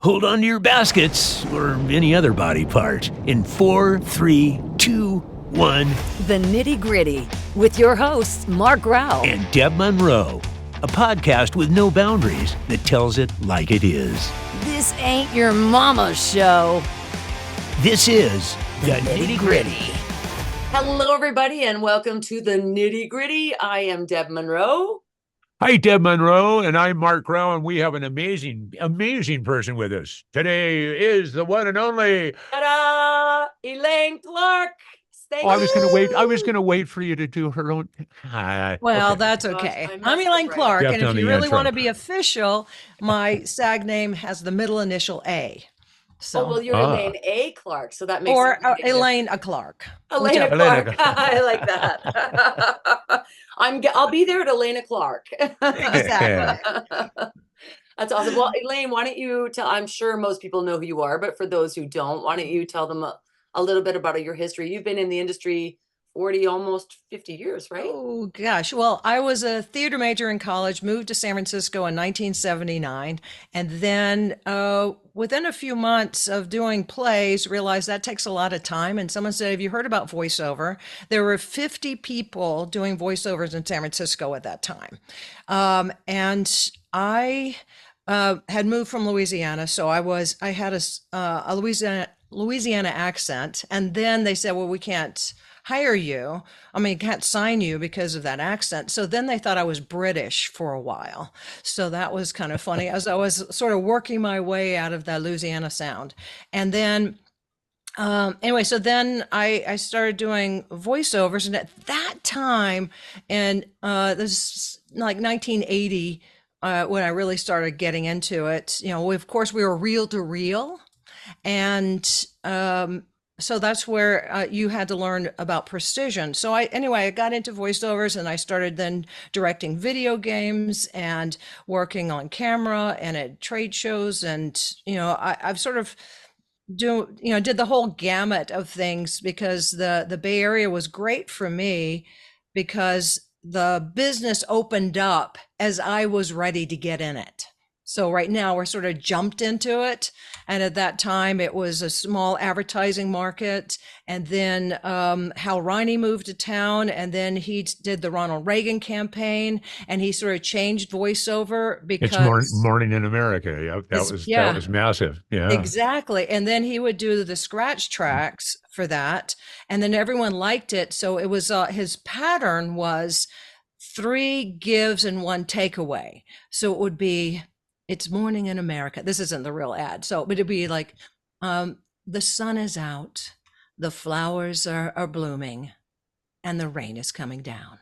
Hold on to your baskets or any other body part in 4, 3, 2, 1. The Nitty Gritty with your hosts, Marc Graue and Deb Munro. A podcast with no boundaries that tells it like it is. This ain't your mama's show. This is the Nitty Gritty. Hello, everybody, and welcome to the Nitty Gritty. I am Deb Munro. Hi, Deb Munro, and I'm Marc Graue, and we have an amazing person with us. Today is the one and only... Ta-da! Elaine Clark. I was gonna wait for you to do her own... Well, okay. That's okay. I'm Elaine Clark, and if you really want to be official, my SAG name has the middle initial A. So. Oh, well, you're Elaine A. Clark, so that makes or Elaine A. Clark. Elaine A. Clark. I like that. I'll be there at Elaine Clark. Exactly. That's awesome. Well, Elaine, why don't you tell? I'm sure most people know who you are, but for those who don't, why don't you tell them a little bit about your history? You've been in the industry 40, almost 50 years, right? Oh, gosh. Well, I was a theater major in college, moved to San Francisco in 1979, and then within a few months of doing plays, realized that takes a lot of time. And someone said, have you heard about voiceover? There were 50 people doing voiceovers in San Francisco at that time. And I had moved from Louisiana, so I had a Louisiana accent. And then they said, well, we can't hire you. Can't sign you because of that accent. So then they thought I was British for a while. So that was kind of funny as I was sort of working my way out of that Louisiana sound. And then anyway, so then I started doing voiceovers, and at that time, and this is like 1980, when I really started getting into it, of course we were reel to reel, and so that's where you had to learn about precision. So I got into voiceovers, and I started then directing video games and working on camera and at trade shows. And, I've sort of did the whole gamut of things, because the Bay Area was great for me because the business opened up as I was ready to get in it. So right now we're sort of jumped into it. And at that time it was a small advertising market. And then Hal Riney moved to town, and then he did the Ronald Reagan campaign, and he sort of changed voiceover because it's Morning in America. Yeah, that was massive. Yeah, exactly. And then he would do the scratch tracks for that. And then everyone liked it. So it was his pattern was 3 gives and 1 takeaway. So it would be, it's Morning in America. This isn't the real ad. But it'd be like, the sun is out, the flowers are blooming, and the rain is coming down.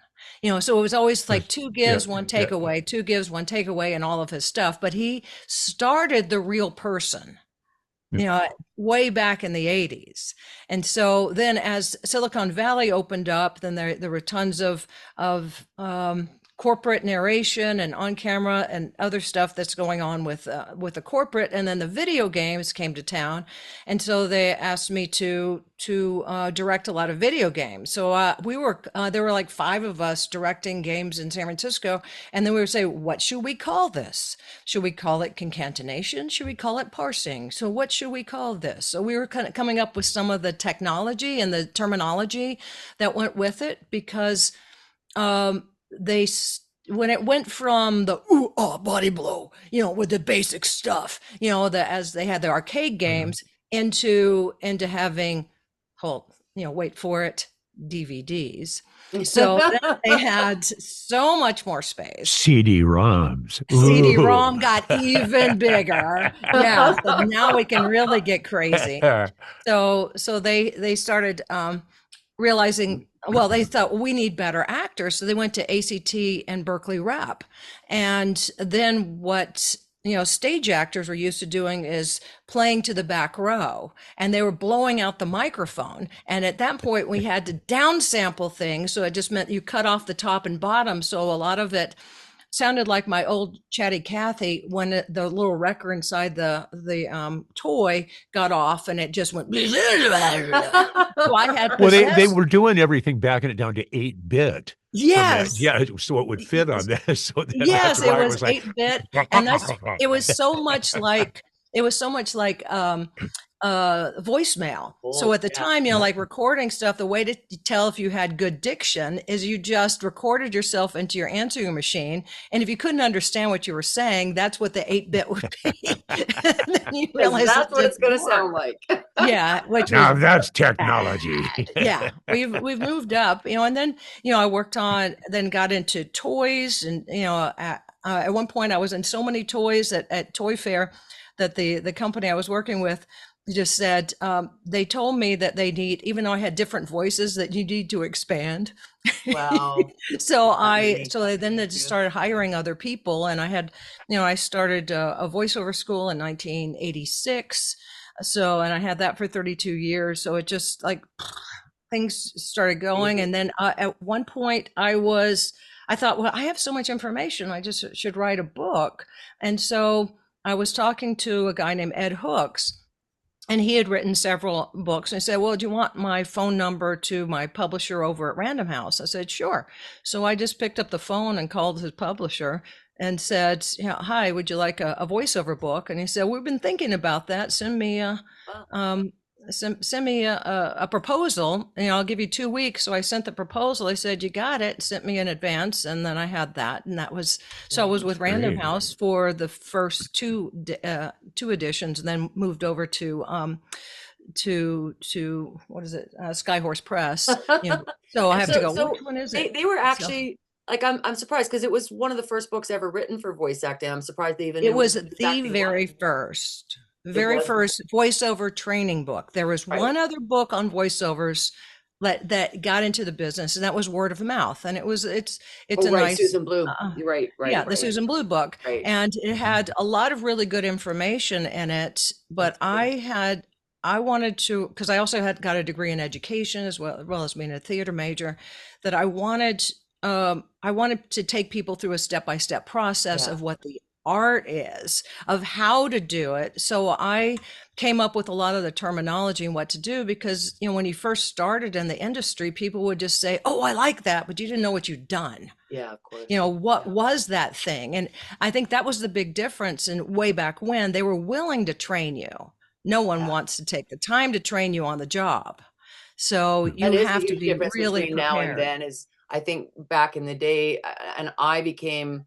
So it was always like 2 gives, 1 takeaway, 2 gives, 1 takeaway, and all of his stuff. But he started the real person, way back in the 80s. And so then as Silicon Valley opened up, then there were tons of corporate narration and on camera and other stuff that's going on with the corporate. And then the video games came to town. And so they asked me to direct a lot of video games. So there were like 5 of us directing games in San Francisco. And then we would say, what should we call this? Should we call it concatenation? Should we call it parsing? So what should we call this? So we were kind of coming up with some of the technology and the terminology that went with it, because when it went from the body blow, with the basic stuff, as they had the arcade games, into having wait for it, DVDs. So then they had so much more space. CD-ROMs. CD-ROM got even bigger. Yeah, so now we can really get crazy. So they started realizing, well, they thought we need better actors. So they went to ACT and Berkeley Rep. And then what, stage actors were used to doing is playing to the back row, and they were blowing out the microphone. And at that point we had to downsample things. So it just meant you cut off the top and bottom. So a lot of it sounded like my old Chatty Cathy when the little wrecker inside the toy got off, and it just went. So I had. Well, they were doing everything, backing it down to 8-bit. Yes. Yeah, so it would fit on this. So yes, it was 8-bit, and it was so much like it was so much like voicemail. So at the time, like recording stuff, the way to tell if you had good diction is you just recorded yourself into your answering machine. And if you couldn't understand what you were saying, that's what the 8-bit would be. And then you realize that's what it's going to sound like. Yeah. Which Now was that's technology. yeah, we've moved up, and then, I worked on, then got into toys, and, at one point I was in so many toys at Toy Fair that the company I was working with just said, they told me that they need, even though I had different voices, that you need to expand. Wow. So then they just started hiring other people, and I had, I started a voiceover school in 1986. So, and I had that for 32 years. So it just like things started going. And then at one point I thought, well, I have so much information, I just should write a book. And so I was talking to a guy named Ed Hooks, and he had written several books. And I said, well, do you want my phone number to my publisher over at Random House? I said, sure. So I just picked up the phone and called his publisher and said, hi, would you like a voiceover book? And he said, we've been thinking about that. Send me a proposal, and I'll give you 2 weeks. So I sent the proposal. I said, you got it, sent me in advance. And then I had that. And that was, so I was with Random House for the first two editions, and then moved over to what is it? Skyhorse Press. So I have to go, which one is it? They were actually, like, I'm surprised, because it was one of the first books ever written for voice acting. I'm surprised they even. It was the very first voiceover training book. There was one other book on voiceovers that got into the business, and that was word of mouth. And it's a nice Susan Blue. You're right. Yeah, the Susan Blue book. Right. And it had a lot of really good information in it. But I wanted to, because I also got a degree in education as well as being a theater major, that I wanted to take people through a step-by-step process of what the art is, of how to do it. So I came up with a lot of the terminology and what to do, because, when you first started in the industry, people would just say, oh, I like that, but you didn't know what you'd done. Yeah, of course. What was that thing? And I think that was the big difference. And way back when, they were willing to train you. No one wants to take the time to train you on the job. So you have to be really prepared. Now and then is, I think back in the day, and I became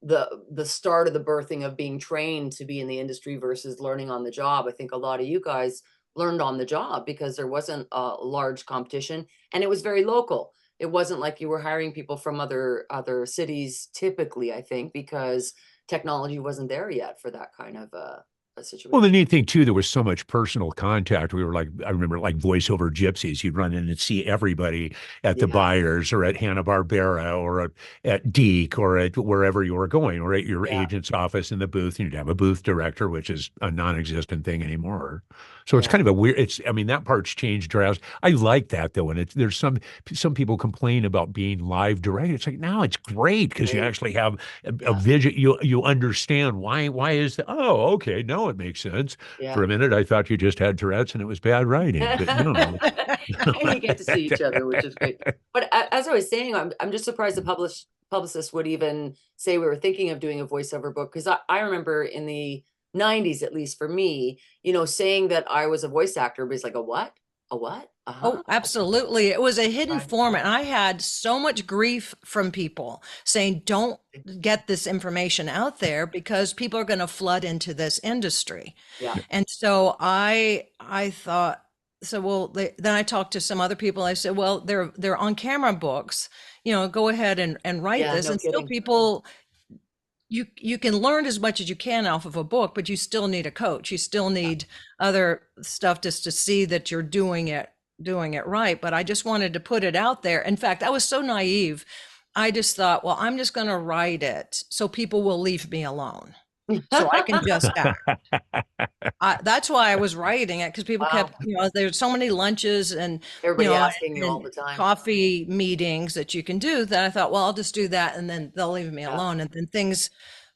the start of the birthing of being trained to be in the industry versus learning on the job. I think a lot of you guys learned on the job because there wasn't a large competition, and it was very local. It wasn't like you were hiring people from other cities typically, I think, because technology wasn't there yet for that kind of a situation. Well, the neat thing too, there was so much personal contact. We were like, I remember, like voiceover gypsies. You'd run in and see everybody at the Buyers or at Hanna-Barbera or at Deke or at wherever you were going, or at your agent's office in the booth. And you'd have a booth director, which is a non-existent thing anymore. So it's kind of a weird, that part's changed drastically. I like that though. And there's some people complain about being live direct. It's like, no, it's great because you actually have a vision. You understand why is that? Oh, okay. No, it makes sense. For a minute, I thought you just had Tourette's and it was bad writing. But no. And you get to see each other, which is great. But as I was saying, I'm just surprised the publicist would even say we were thinking of doing a voiceover book, because I remember in the 90s, at least for me, saying that I was a voice actor, but it's like, a what? A what? Oh, absolutely. It was a hidden format. And I had so much grief from people saying, don't get this information out there because people are going to flood into this industry. Yeah. And so I thought, then I talked to some other people. I said, well, they're on camera books, go ahead and write this. And still people, you can learn as much as you can off of a book, but you still need a coach. You still need other stuff just to see that you're doing it right. But I just wanted to put it out there. In fact, I was so naive. I just thought, well, I'm just going to write it so people will leave me alone. So I can just act. That's why I was writing it, because people kept, there's so many lunches and everybody asking you all the time, coffee meetings that you can do, that I thought, well, I'll just do that and then they'll leave me alone. And then things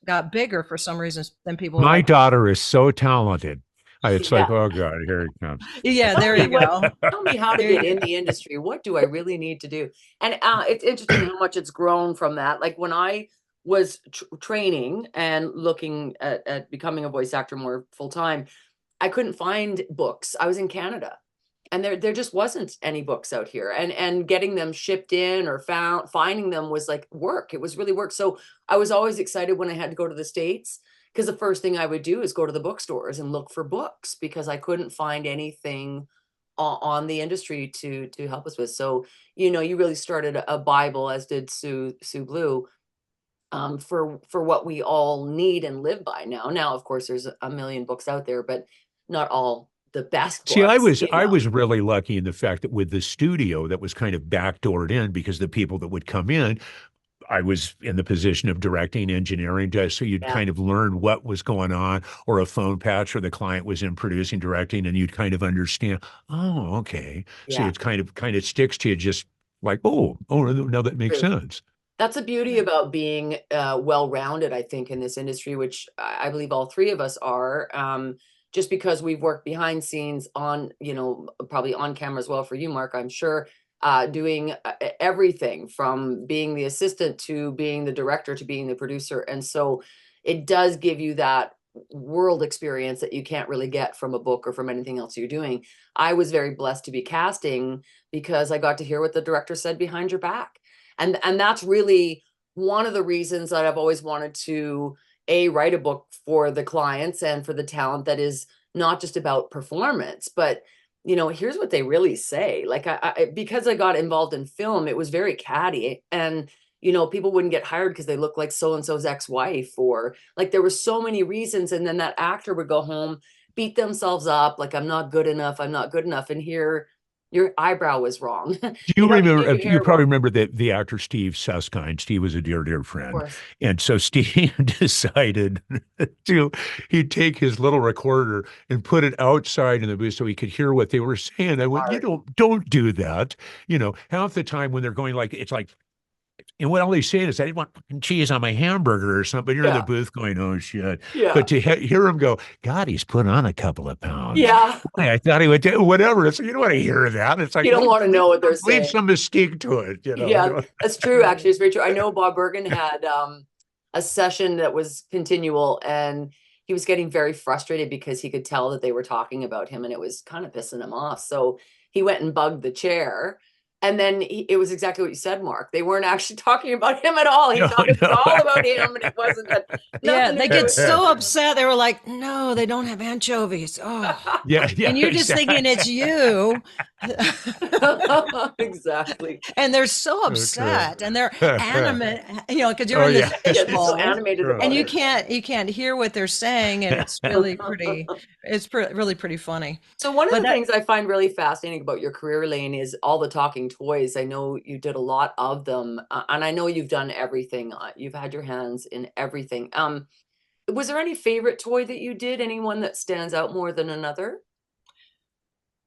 got bigger for some reason than people. My daughter is so talented. It's like, oh God, here it comes. Yeah, there you go. Tell me how to get in the industry. What do I really need to do? And it's interesting how much it's grown from that. Like when I was training and looking at becoming a voice actor more full time, I couldn't find books. I was in Canada, and there just wasn't any books out here, and getting them shipped in or finding them was like work. It was really work. So I was always excited when I had to go to the States, because the first thing I would do is go to the bookstores and look for books, because I couldn't find anything on the industry to help us with. So, you know, you really started a Bible, as did Sue Blue, for what we all need and live by now. Now, of course, there's a million books out there, but not all the best See, books. I was really lucky in the fact that with the studio that was kind of backdoored in, because the people that would come in, I was in the position of directing, engineering, so you'd kind of learn what was going on, or a phone patch, or the client was in producing, directing, and you'd kind of understand, oh, okay. So it's kind of sticks to you, just like, oh, no, that makes sense. That's the beauty about being well-rounded, I think, in this industry, which I believe all three of us are. Just because we've worked behind scenes on, you know, probably on camera as well for you, Marc, I'm sure, doing everything from being the assistant to being the director to being the producer. And so it does give you that world experience that you can't really get from a book or from anything else you're doing. I was very blessed to be casting, because I got to hear what the director said behind your back. And that's really one of the reasons that I've always wanted to write a book for the clients and for the talent that is not just about performance, but, you know, here's what they really say. Like, because I got involved in film, it was very catty, and, you know, people wouldn't get hired because they look like so-and-so's ex-wife, or like, there were so many reasons. And then that actor would go home, beat themselves up, like, I'm not good enough. And here, your eyebrow was wrong. Do you remember? You probably wrong. remember the actor Steve Susskind. Steve was a dear friend, and so Steve decided he'd take his little recorder and put it outside in the booth so he could hear what they were saying. I went, don't do that. You know, half the time when they're going, like, it's like, and what all he's saying is, I didn't want fucking cheese on my hamburger or something. But you're in the booth going, oh, shit. But to hear him go, God, he's put on a couple of pounds. Yeah. I thought he would do whatever. So you don't want to hear that. It's like, you don't want to know what they're saying. Leave some mystique to it. You know? Yeah, that's true. Actually, it's very true. I know Bob Bergen had a session that was continual, and he was getting very frustrated because he could tell that they were talking about him, and it was kind of pissing him off. So he went and bugged the chair. And then it was exactly what you said, Marc. They weren't actually talking about him at all. He thought it was all about him, and it wasn't. They get so upset. They were like, no, they don't have anchovies. Oh, yeah. And you're just thinking it's you. Exactly. And they're so upset, and they're animate, you know, because you're in this fishbowl, so animated, and you can't hear what they're saying, and it's really pretty. It's really pretty funny. So one of the things I find really fascinating about your career, Elaine, is all the talking toys. I know you did a lot of them, and I know you've done everything. You've had your hands in everything. Was there any favorite toy that you did? Anyone that stands out more than another?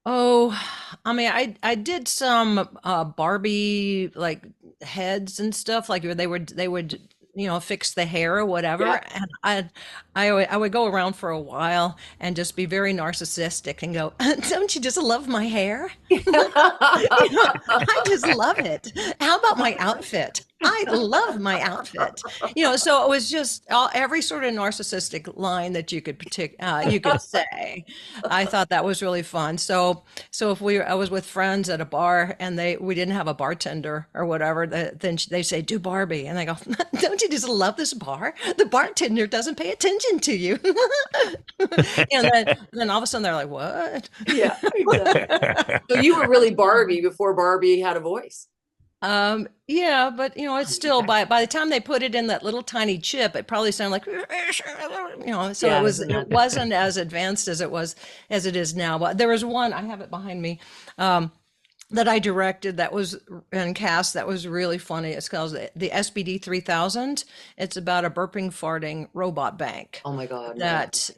Oh, I mean, I did some Barbie, like, heads and stuff, like they would you know, fix the hair or whatever. And I would go around for a while and just be very narcissistic and go, don't you just love my hair? You know, I just love it. How about my outfit? I love my outfit. You know, so it was just every sort of narcissistic line that you could say. I thought that was really fun. So if I was with friends at a bar and we didn't have a bartender or whatever, then they say, do Barbie. And I go, don't you just love this bar? The bartender doesn't pay attention to you. And then all of a sudden they're like, what? Yeah, exactly. So you were really Barbie before Barbie had a voice. Yeah, but you know, it's still by the time they put it in that little tiny chip, it probably sounded like, you know, so it wasn't as advanced as it is now. But there was one, I have it behind me, that I directed that was and cast that was really funny. It's called the SBD 3000. It's about a burping, farting robot bank. Oh my God. That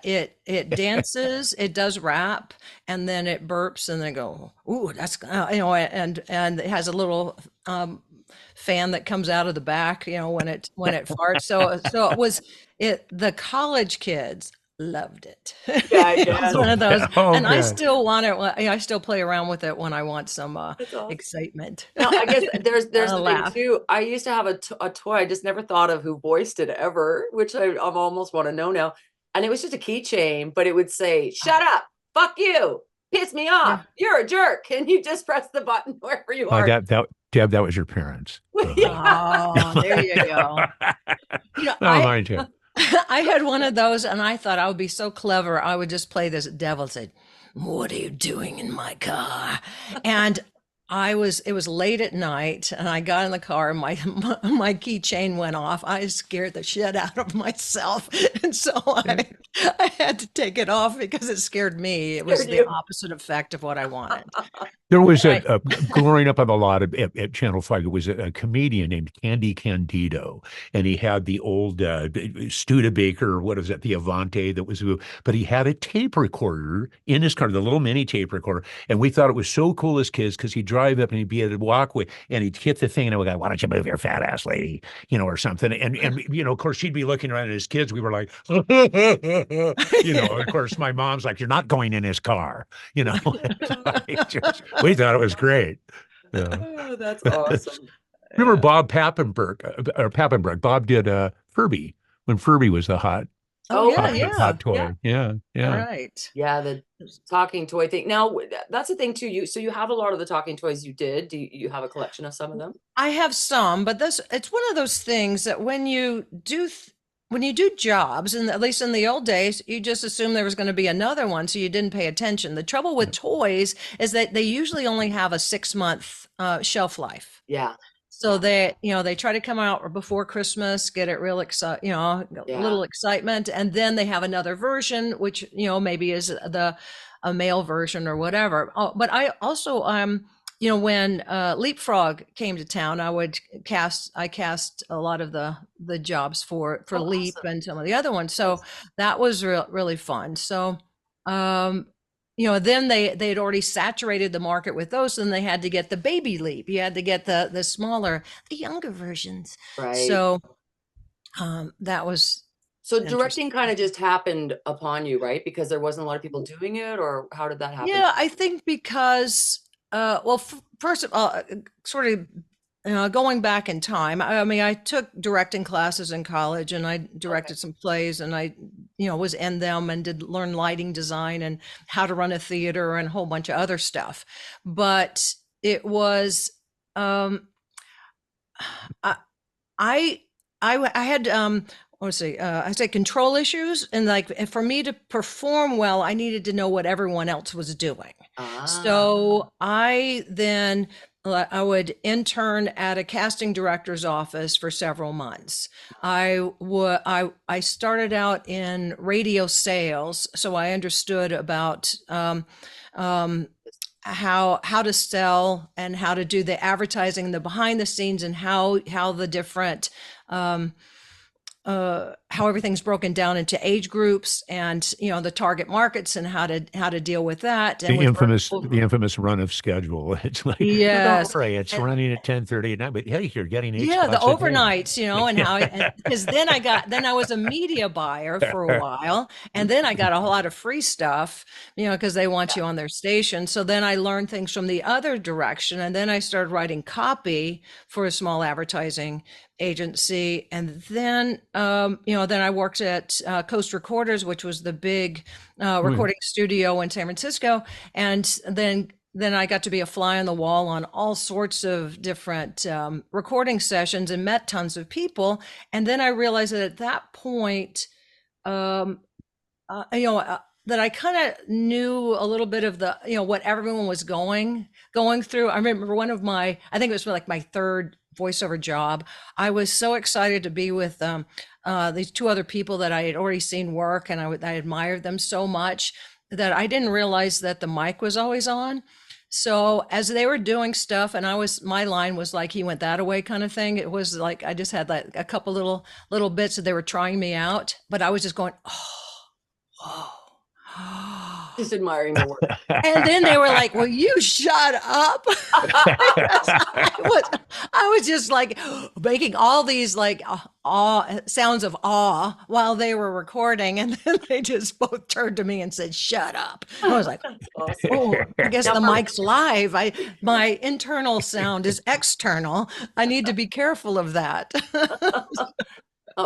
it dances, it does rap, and then it burps, and then go, ooh, that's you know, and it has a little fan that comes out of the back, you know, when it farts. So it was the college kids loved it. Yeah, It was one of those, and I Okay. still want it. I still play around with it when I want some That's awesome. excitement. Now, I guess there's A the thing laugh. too. I used to have a toy. I just never thought of who voiced it ever, which I almost want to know now. And it was just a keychain, but it would say, "Shut up, fuck you, piss me Yeah. off, you're a jerk," and you just press the button wherever you are. Deb, that was your parents. Yeah. Oh, there you go. No, mine too. I had one of those, and I thought I would be so clever. I would just play this devil, said, "What are you doing in my car?" And it was late at night, and I got in the car, and my keychain went off. I scared the shit out of myself. And so I had to take it off because it scared me. It was Scared the you. opposite effect of what I wanted. There was Right. growing up on a lot at Channel 5, there was a comedian named Candy Candido, and he had the old Studebaker, what is it, the Avante that was, but he had a tape recorder in his car, the little mini tape recorder, and we thought it was so cool as kids because he'd drive up and he'd be at a walkway and he'd hit the thing and I would go, "Why don't you move your fat ass, lady?" Or something. And of course, she'd be looking around at his kids. We were like, of course, my mom's like, "You're not going in his car," we thought it was great. Yeah. Oh, that's awesome. Remember Bob Pappenberg? Bob did Furby when Furby was the hot Oh, yeah, right. yeah. hot toy. Yeah. Right. Yeah, the talking toy thing. Now, that's the thing too. So you have a lot of the talking toys you did. Do you have a collection of some of them? I have some, but it's one of those things that when you do jobs, and at least in the old days, you just assumed there was going to be another one, so you didn't pay attention. The trouble with toys is that they usually only have a 6-month shelf life. Yeah. So they try to come out before Christmas, get it real a little excitement, and then they have another version, which maybe is a male version or whatever. Oh, but I also when Leapfrog came to town, I cast a lot of the jobs for Leap Awesome. and some of the other ones. So that was really fun. So then they had already saturated the market with those, and they had to get the baby Leap. You had to get the smaller, the younger versions. Right. So that was So directing kind of just happened upon you, right? Because there wasn't a lot of people doing it, or how did that happen? Yeah, I think because first of all, sort of going back in time. I mean, I took directing classes in college, and I directed some plays, and I was in them and did learn lighting design and how to run a theater and a whole bunch of other stuff. But it was I I had let's see, I say control issues, and like for me to perform well, I needed to know what everyone else was doing. So I would intern at a casting director's office for several months. I started out in radio sales, so I understood about how to sell and how to do the advertising, the behind the scenes, and how the different how everything's broken down into age groups and the target markets and how to deal with that. And The infamous run of schedule. It's like, yes, it's running at 10:30 at night, but hey, you're getting 8 the spots a day. overnights, and how because then I was a media buyer for a while, and then I got a whole lot of free stuff, because they want you on their station. So then I learned things from the other direction, and then I started writing copy for a small advertising agency, and then then I worked at Coast Recorders, which was the big recording studio in San Francisco, and then I got to be a fly on the wall on all sorts of different recording sessions and met tons of people. And then I realized that at that point, that I kind of knew a little bit of the, what everyone was going through. I remember I think it was like my third voiceover job. I was so excited to be with these two other people that I had already seen work, and I admired them so much that I didn't realize that the mic was always on. So as they were doing stuff, and my line was like, "He went that away," kind of thing. It was like I just had like a couple little bits that they were trying me out, but I was just going, "Oh." Just admiring the work. And then they were like, "Will you shut up?" I I was just like making all these like awe sounds of awe while they were recording, and then they just both turned to me and said, "Shut up." I was like, Awesome. "Oh, I guess Now, the Marc, mic's live. My internal sound is external. I need to be careful of that."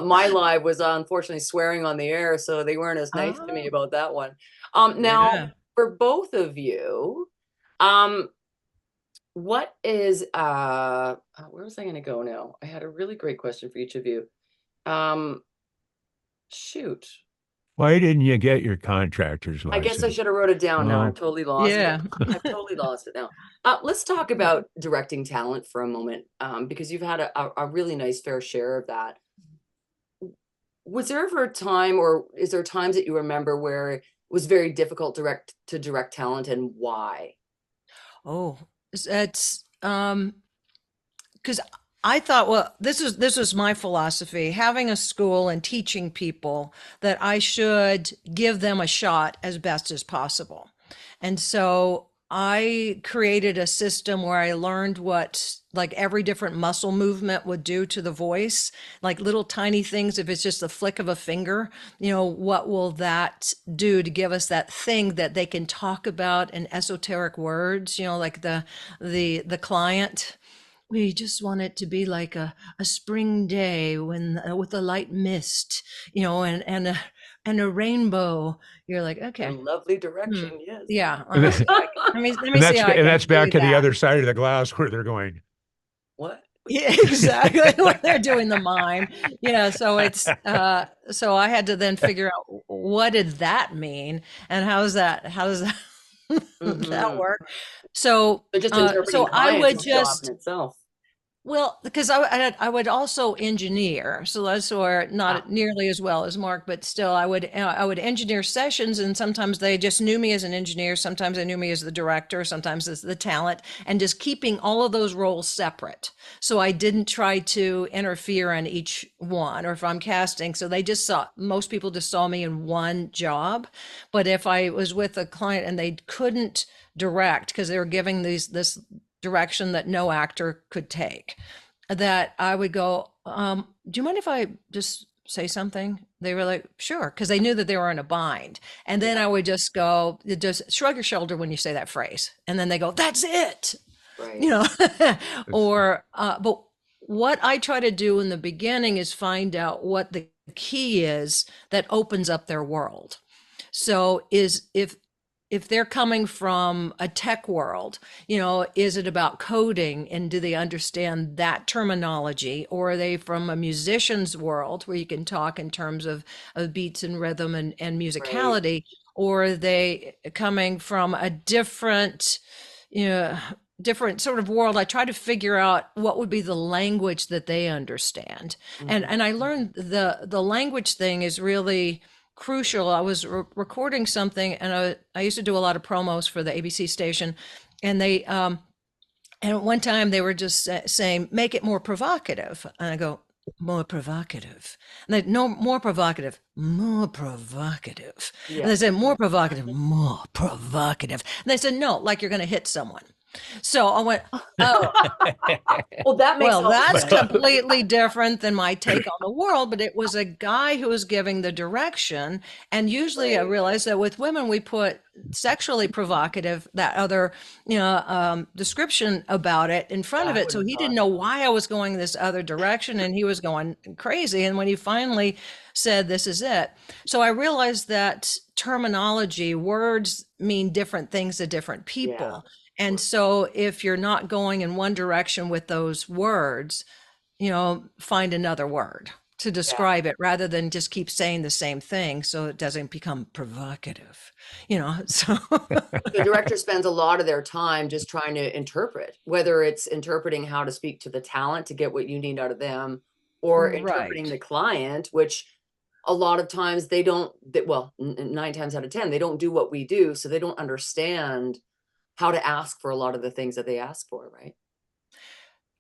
my live was unfortunately swearing on the air, so they weren't as nice to me Oh, about that one. Now yeah. for both of you, um, what is where was I going to go now? I had a really great question for each of you. Um, shoot. Why didn't you get your contractor's I guess I license? should have wrote it down. Now Well, I've totally lost it. Yeah. I've totally lost it now. Let's talk about directing talent for a moment, because you've had a really nice fair share of that. Was there ever a time, or is there times that you remember where it was very difficult to direct talent, and why? Oh, it's because I thought, well, this was my philosophy, having a school and teaching people that I should give them a shot as best as possible. And so I created a system where I learned what like every different muscle movement would do to the voice, like little tiny things. If it's just the flick of a finger, what will that do to give us that thing that they can talk about in esoteric words, like the client. We just want it to be like a spring day when with a light mist, and a rainbow. You're like, A okay, lovely direction, yes. yeah. and So let me see how I can that's do back to the that. other side of the glass where they're going. What? Yeah, exactly. When they're doing the mime. Yeah. So so I had to then figure out what did that mean and how does that that Hmm. work? So So just interpreting I clients would is a job in just itself. well, because I would also engineer, so that's where Ah, not nearly as well as Mark, but still I would engineer sessions, and sometimes they just knew me as an engineer, sometimes they knew me as the director, sometimes as the talent, and just keeping all of those roles separate. So I didn't try to interfere in each one, or if I'm casting, so they just saw most people just saw me in one job, but if I was with a client and they couldn't direct because they were giving this direction that no actor could take, that I would go, do you mind if I just say something? They were like, sure, because they knew that they were in a bind. And then yeah, I would just go, just shrug your shoulder when you say that phrase. And then they go, that's it, you right. know, It's, or, but what I try to do in the beginning is find out what the key is that opens up their world. So is if they're coming from a tech world, is it about coding and do they understand that terminology? Or are they from a musician's world where you can talk in terms of beats and rhythm and Right. musicality? Or are they coming from a you know, different sort of world? I try to figure out what would be the language that they understand. Hmm. And I learned the language thing is really crucial. I was recording something, and I used to do a lot of promos for the ABC station, and they and at one time they were just saying, make it more provocative, and I go, more provocative, and they no, more provocative, more provocative, and Yeah. they said, more provocative, more provocative, and they said, no, like you're going to hit someone. So I went, oh, Well, that makes well, all the that's sense. completely different than my take on the world, but it was a guy who was giving the direction. And usually I Right. realize that with women, we put sexually provocative, that other, description about it in front Yeah, of I it. So wouldn't he thought. didn't know why I was going this other direction and he was going crazy. And when he finally said, this is it. So I realized that terminology, words mean different things to different Yeah. people. And so if you're not going in one direction with those words, find another word to Yeah. describe it rather than just keep saying the same thing so it doesn't become provocative, so The director spends a lot of their time just trying to interpret, whether it's interpreting how to speak to the talent to get what you need out of them, or interpreting right. the client, which a lot of times they don't, well, 9 times out of 10, they don't do what we do. So they don't understand how to ask for a lot of the things that they ask for, right?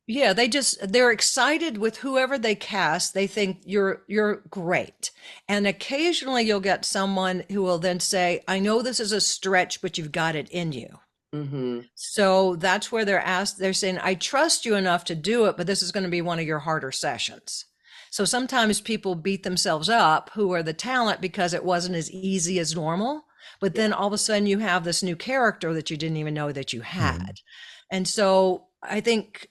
Yeah, they're excited with whoever they cast. They think you're great. And occasionally you'll get someone who will then say, I know this is a stretch, but you've got it in you. Mm-hmm. So that's where they're saying, I trust you enough to do it, but this is going to be one of your harder sessions. So sometimes people beat themselves up who are the talent because it wasn't as easy as normal. But then all of a sudden you have this new character that you didn't even know that you had. And so I think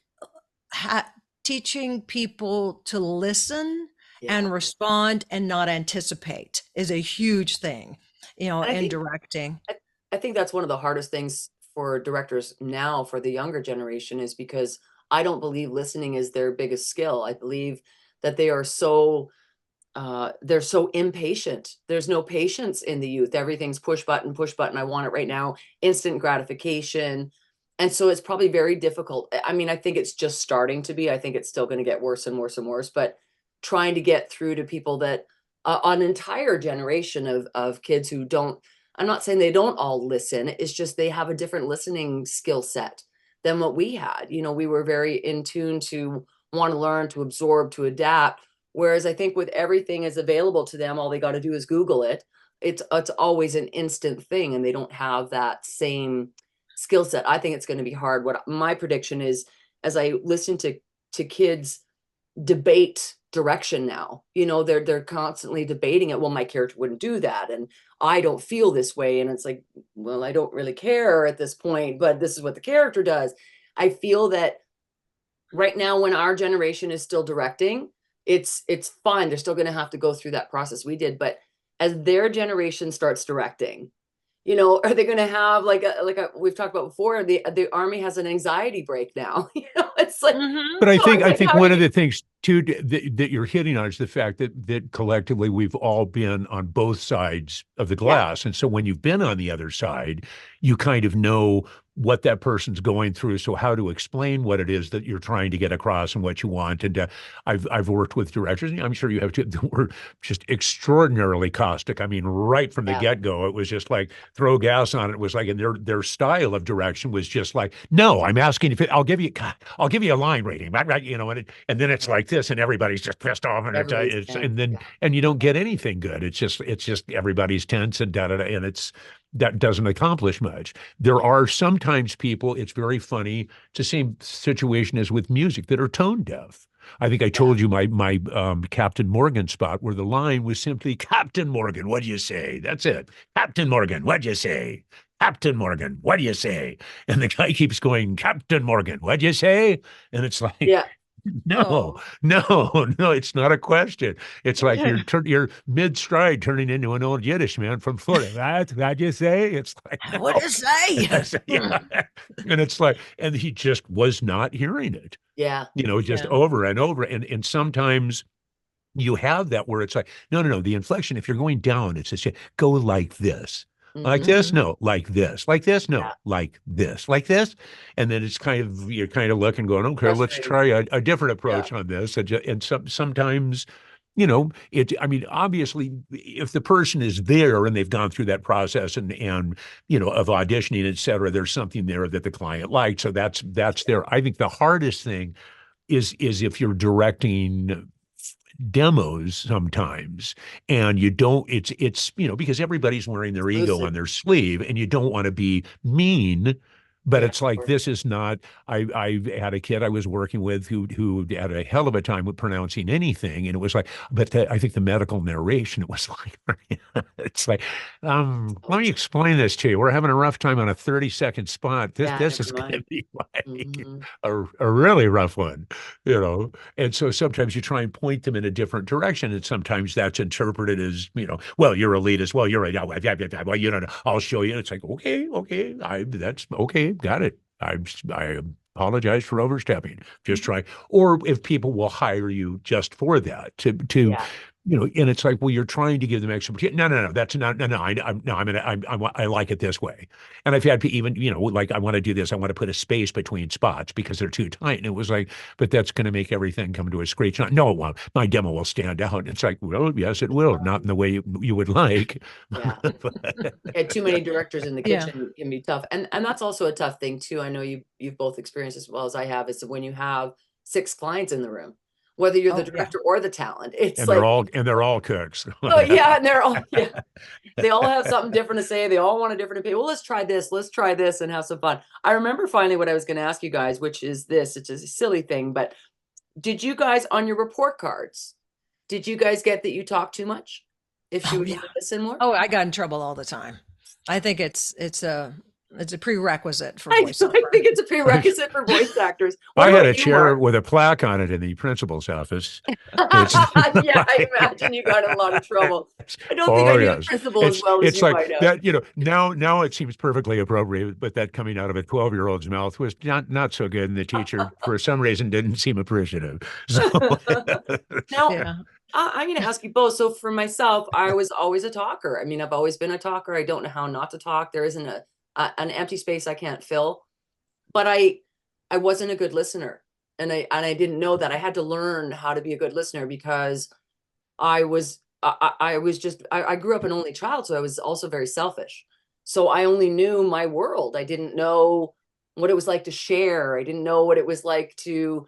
teaching people to listen and respond and not anticipate is a huge thing, And in directing. I think that's one of the hardest things for directors now for the younger generation, is because I don't believe listening is their biggest skill. I believe that they're so impatient. There's no patience in the youth. Everything's push button, push button. I want it right now, instant gratification. And so it's probably very difficult. I mean, I think it's just starting to be. I think it's still going to get worse and worse and worse, but trying to get through to people that an entire generation of kids who don't, I'm not saying they don't all listen. It's just they have a different listening skill set than what we had. We were very in tune to want to learn, to absorb, to adapt. Whereas I think with everything is available to them, all they got to do is Google it. It's always an instant thing, and they don't have that same skill set. I think it's going to be hard. What my prediction is, as I listen to kids debate direction now, they're constantly debating it. Well, my character wouldn't do that, and I don't feel this way. And it's like, well, I don't really care at this point, but this is what the character does. I feel that right now, when our generation is still directing, it's fine. They're still going to have to go through that process we did. But as their generation starts directing, are they going to have we've talked about before, the Army has an anxiety break now. It's like, But I so think it's like, how one are of you? the things too that you're hitting on is the fact that collectively we've all been on both sides of the Yeah, glass, and so when you've been on the other side, you kind of know what that person's going through. So how to explain what it is that you're trying to get across and what you want. And I've worked with directors, and I'm sure you have too, that were just extraordinarily caustic. I mean, right from the yeah, get-go, it was just like throw gas on it. It was like, and their style of direction was just like, no, I'm asking if I'll give you a line rating, right? And then it's like this, and everybody's just pissed off, and everybody's it's tense. Yeah, and you don't get anything good. It's just everybody's tense and da da da, and that doesn't accomplish much. There are sometimes people, it's very funny. It's the same situation as with music, that are tone deaf. I think I yeah. told you my Captain Morgan spot, where the line was simply, Captain Morgan, what do you say? That's it. Captain Morgan, what'd you say? Captain Morgan, what do you say? And the guy keeps going, Captain Morgan, what'd you say? And it's like, Yeah. no, Oh, no, it's not a question. It's like you're mid stride turning into an old Yiddish man from Florida. That's what you say. It's like, what no. to say? Yeah. And it's like, and he just was not hearing it, Yeah. just Yeah. over and over. And sometimes you have that where it's like, no, the inflection, if you're going down, it's just go like this. Like Hmm. this, no, like this, like this, no, Yeah. like this, like this. And then it's kind of, you're kind of looking, going, okay, let's Frustrating. try a different Yeah. approach on this. And sometimes, I mean, obviously, if the person is there and they've gone through that process and of auditioning, et cetera, there's something there that the client liked. So that's there. I think the hardest thing is if you're directing demos sometimes, and you don't, it's because everybody's wearing their ego Exclusive. on their sleeve, and you don't want to be mean, but Yeah. it's like, this is not. I had a kid I was working with who had a hell of a time with pronouncing anything, and it was like, but I think the medical narration, it was like, it's like, let me explain this to you. We're having a rough time on a 30-second spot. This Yeah. this Never is going to mind. be like Hmm. a really rough one, and so sometimes you try and point them in a different direction, and sometimes that's interpreted as, well, you're elitist. Well, you're well, I'll show you. It's like, okay, that's okay, got it. I apologize for overstepping. Just try. Or if people will hire you just for that, Yeah. and it's like, well, you're trying to give them extra. No, that's not. No, I like it this way. And I've had even, like, I want to do this. I want to put a space between spots because they're too tight. And it was like, but that's going to make everything come to a screech. No, it won't. My demo will stand out. And it's like, well, yes, it will. Not in the way you would like. Yeah. But, Yeah, too many directors in the Yeah. kitchen can be tough. And that's also a tough thing too. I know you've both experienced as well as I have, is when you have 6 clients in the room. whether you're the Oh, yeah. director or the talent. It's And like, they're all cooks. oh yeah, and they're all, yeah, they all have something different to say. They all want a different opinion. Well, let's try this and have some fun. I remember finally what I was going to ask you guys, which is this. It's just a silly thing, but did you guys on your report cards, did you guys get that you talk too much? If you Oh, would yeah. listen more? Oh, I got in trouble all the time. I think it's a prerequisite for I voiceover. think it's a prerequisite for voice actors. I had a about you, chair Marc? with a plaque on it in the principal's office. Yeah, I imagine you got in a lot of trouble. I don't think I knew the principal as well as It's you like might have. that, now it seems perfectly appropriate, but that coming out of a 12-year-old's mouth was not so good. And the teacher, for some reason, didn't seem appreciative. So Now, Yeah. I'm going to ask you both. So for myself, I was always a talker. I mean, I've always been a talker. I don't know how not to talk. There isn't an empty space I can't fill. But I wasn't a good listener, and I didn't know that. I had to learn how to be a good listener because I grew up an only child, so I was also very selfish. So I only knew my world. I didn't know what it was like to share. I didn't know what it was like to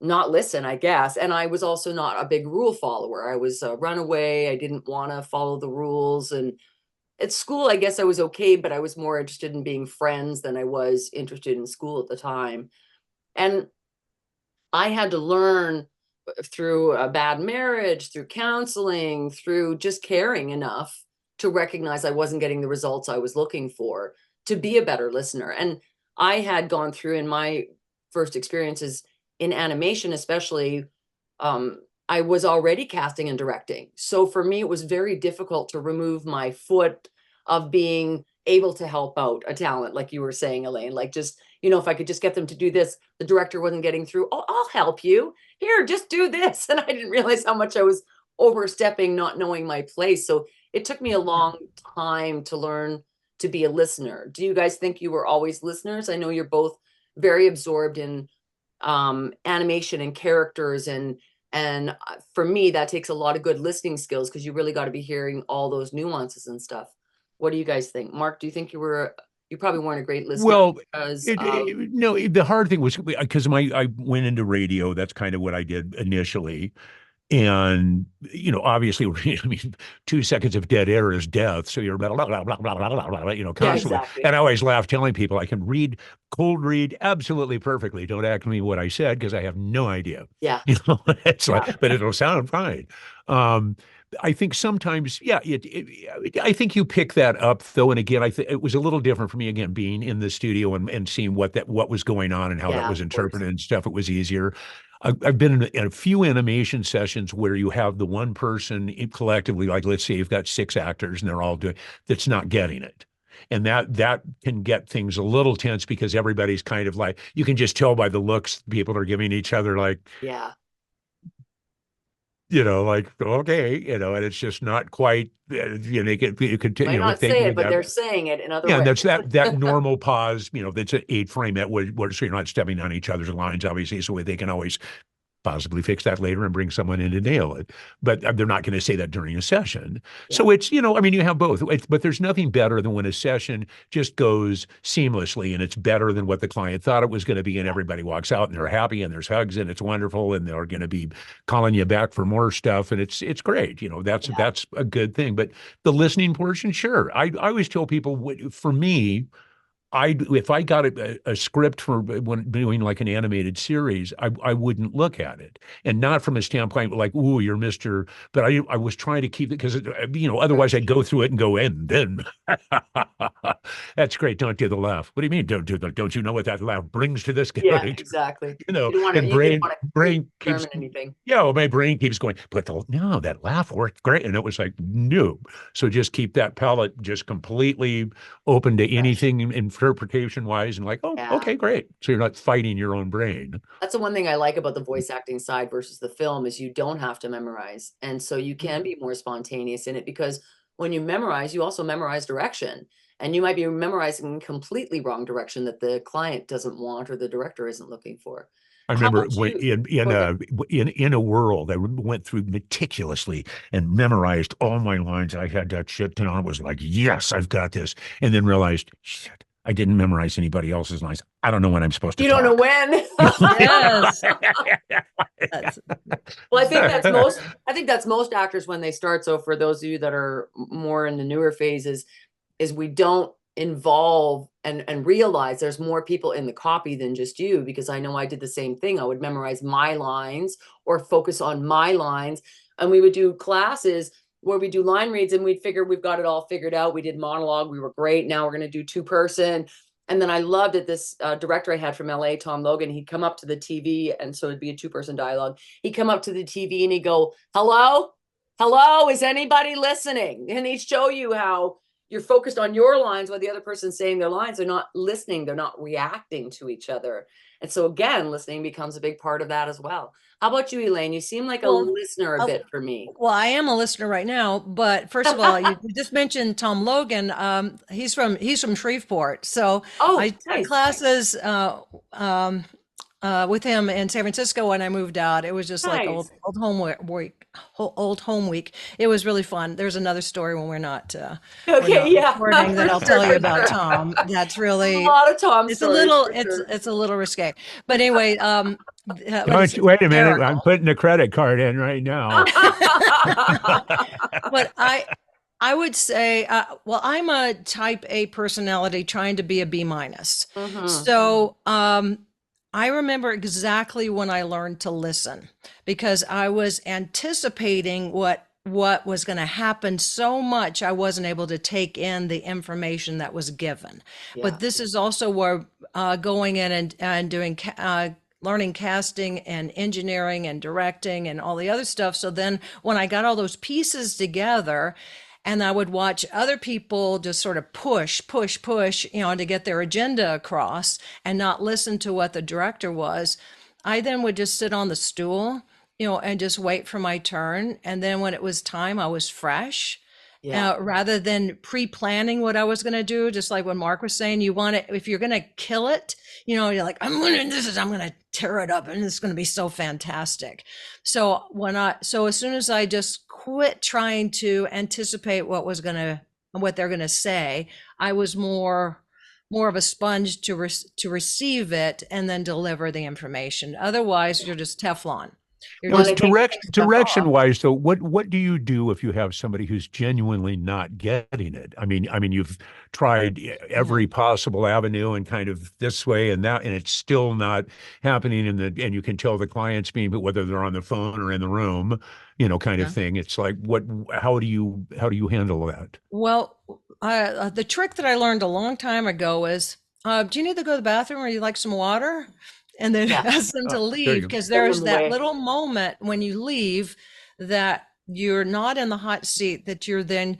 not listen, I guess. And I was also not a big rule follower. I was a runaway. I didn't want to follow the rules. And at school, I guess I was okay, but I was more interested in being friends than I was interested in school at the time. And I had to learn through a bad marriage, through counseling, through just caring enough to recognize I wasn't getting the results I was looking for, to be a better listener. And I had gone through, in my first experiences in animation, especially, I was already casting and directing. So for me, it was very difficult to remove my foot of being able to help out a talent, like you were saying, Elaine, like just, if I could just get them to do this, the director wasn't getting through. Oh, I'll help you. Here, just do this. And I didn't realize how much I was overstepping, not knowing my place. So it took me a long time to learn to be a listener. Do you guys think you were always listeners? I know you're both very absorbed in animation and characters, and for me, that takes a lot of good listening skills because you really got to be hearing all those nuances and stuff. What do you guys think? Marc, do you think you probably weren't a great listener? Well, because no, the hard thing was because I went into radio. That's kind of what I did initially. And, obviously, I mean, 2 seconds of dead air is death. So you're blah, blah, blah, blah, blah, blah, blah, blah, constantly. Yeah, exactly. And I always laugh telling people I can cold read absolutely perfectly. Don't ask me what I said because I have no idea. Yeah. It's like, but it'll sound fine. I think sometimes, yeah, I think you pick that up though. And again, it was a little different for me, again, being in the studio and seeing what was going on and how that was interpreted and stuff. It was easier. I've been in a few animation sessions where you have the one person collectively, like let's say you've got 6 actors and they're all that's not getting it. And that can get things a little tense because everybody's kind of like, you can just tell by the looks people are giving each other, like, Yeah. like, okay, and it's just not quite, you could, Might not say it, but they're saying it in other ways. Yeah, and that's that normal pause, that's an 8 frame where so you're not stepping on each other's lines, obviously, so they can always possibly fix that later and bring someone in to nail it. But they're not going to say that during a session. Yeah. So it's, you have both. But there's nothing better than when a session just goes seamlessly and it's better than what the client thought it was going to be. And everybody walks out and they're happy and there's hugs and it's wonderful and they're going to be calling you back for more stuff. And it's great. That's a good thing. But the listening portion, sure. I always tell people, for me, if I got a script for when doing like an animated series, I wouldn't look at it, and not from a standpoint like, "Ooh, you're Mr." But I was trying to keep it because otherwise I'd go through it and go, and then that's great. Don't do the laugh. What do you mean? Don't do Don't you know what that laugh brings to this guy? Yeah, exactly. And brain keeps anything. Yeah, well, my brain keeps going. But no, that laugh worked great, and it was like no. So just keep that palette just completely open to anything interpretation wise and like, okay, great. So you're not fighting your own brain. That's the one thing I like about the voice acting side versus the film is you don't have to memorize. And so you can be more spontaneous in it because when you memorize, you also memorize direction. And you might be memorizing completely wrong direction that the client doesn't want or the director isn't looking for. I remember in a world I went through meticulously and memorized all my lines. I had that shit down. I was like, yes, I've got this. And then realized, shit, I didn't memorize anybody else's lines. I don't know when I'm supposed to You talk. don't know when. Yes. That's, Well, I think that's most actors when they start. So for those of you that are more in the newer phases, is we don't involve and realize there's more people in the copy than just you, because I know I did the same thing. I would memorize my lines or focus on my lines. And we would do classes where we do line reads and we'd figure we've got it all figured out. We did monologue. We were great. Now we're going to do 2-person. And then I loved it. This director I had from LA, Tom Logan, he'd come up to the TV. And so it'd be a 2-person dialogue. He'd come up to the TV and he'd go, hello, hello, is anybody listening? And he'd show you how you're focused on your lines while the other person's saying their lines. They're not listening. They're not reacting to each other. And so again, listening becomes a big part of that as well. How about you, Elaine? You seem like a listener a bit for me. well, I am a listener right now, but first of all, you just mentioned Tom Logan. He's from Shreveport, so I took nice. classes with him in San Francisco when I moved out. It was just like Nice. old home week. It was really fun. There's another story when we're not recording that I'll tell you about Tom. That's really A lot of Tom it's a stories, little for sure. it's a little risque. But anyway, Wait a minute. I'm putting a credit card in right now. But I would say, well, I'm a type A personality trying to be a B minus. So I remember exactly when I learned to listen, because I was anticipating what was going to happen so much I wasn't able to take in the information that was given. But this is also where going in and doing learning casting and engineering and directing and all the other stuff. So then when I got all those pieces together, and I would watch other people just sort of push, to get their agenda across and not listen to what the director was, I then would just sit on the stool, and just wait for my turn. And then when it was time, I was fresh. Rather than pre-planning what I was going to do, just like when Marc was saying, you want it, if you're going to kill it, you're like, I'm going to tear it up and it's going to be so fantastic. So as soon as I just quit trying to anticipate what they're going to say, I was more of a sponge to receive it and then deliver the information. Otherwise, you're just Teflon. Direction wise, though, what do you do if you have somebody who's genuinely not getting it? I mean, you've tried every possible avenue and kind of this way and that, and it's still not happening. And you can tell the client's being, but whether they're on the phone or in the room, kind of thing. It's like, how do you handle that? Well, the trick that I learned a long time ago is, do you need to go to the bathroom, or you like some water? And then ask them to leave, because there's that little moment when you leave that you're not in the hot seat, that you're then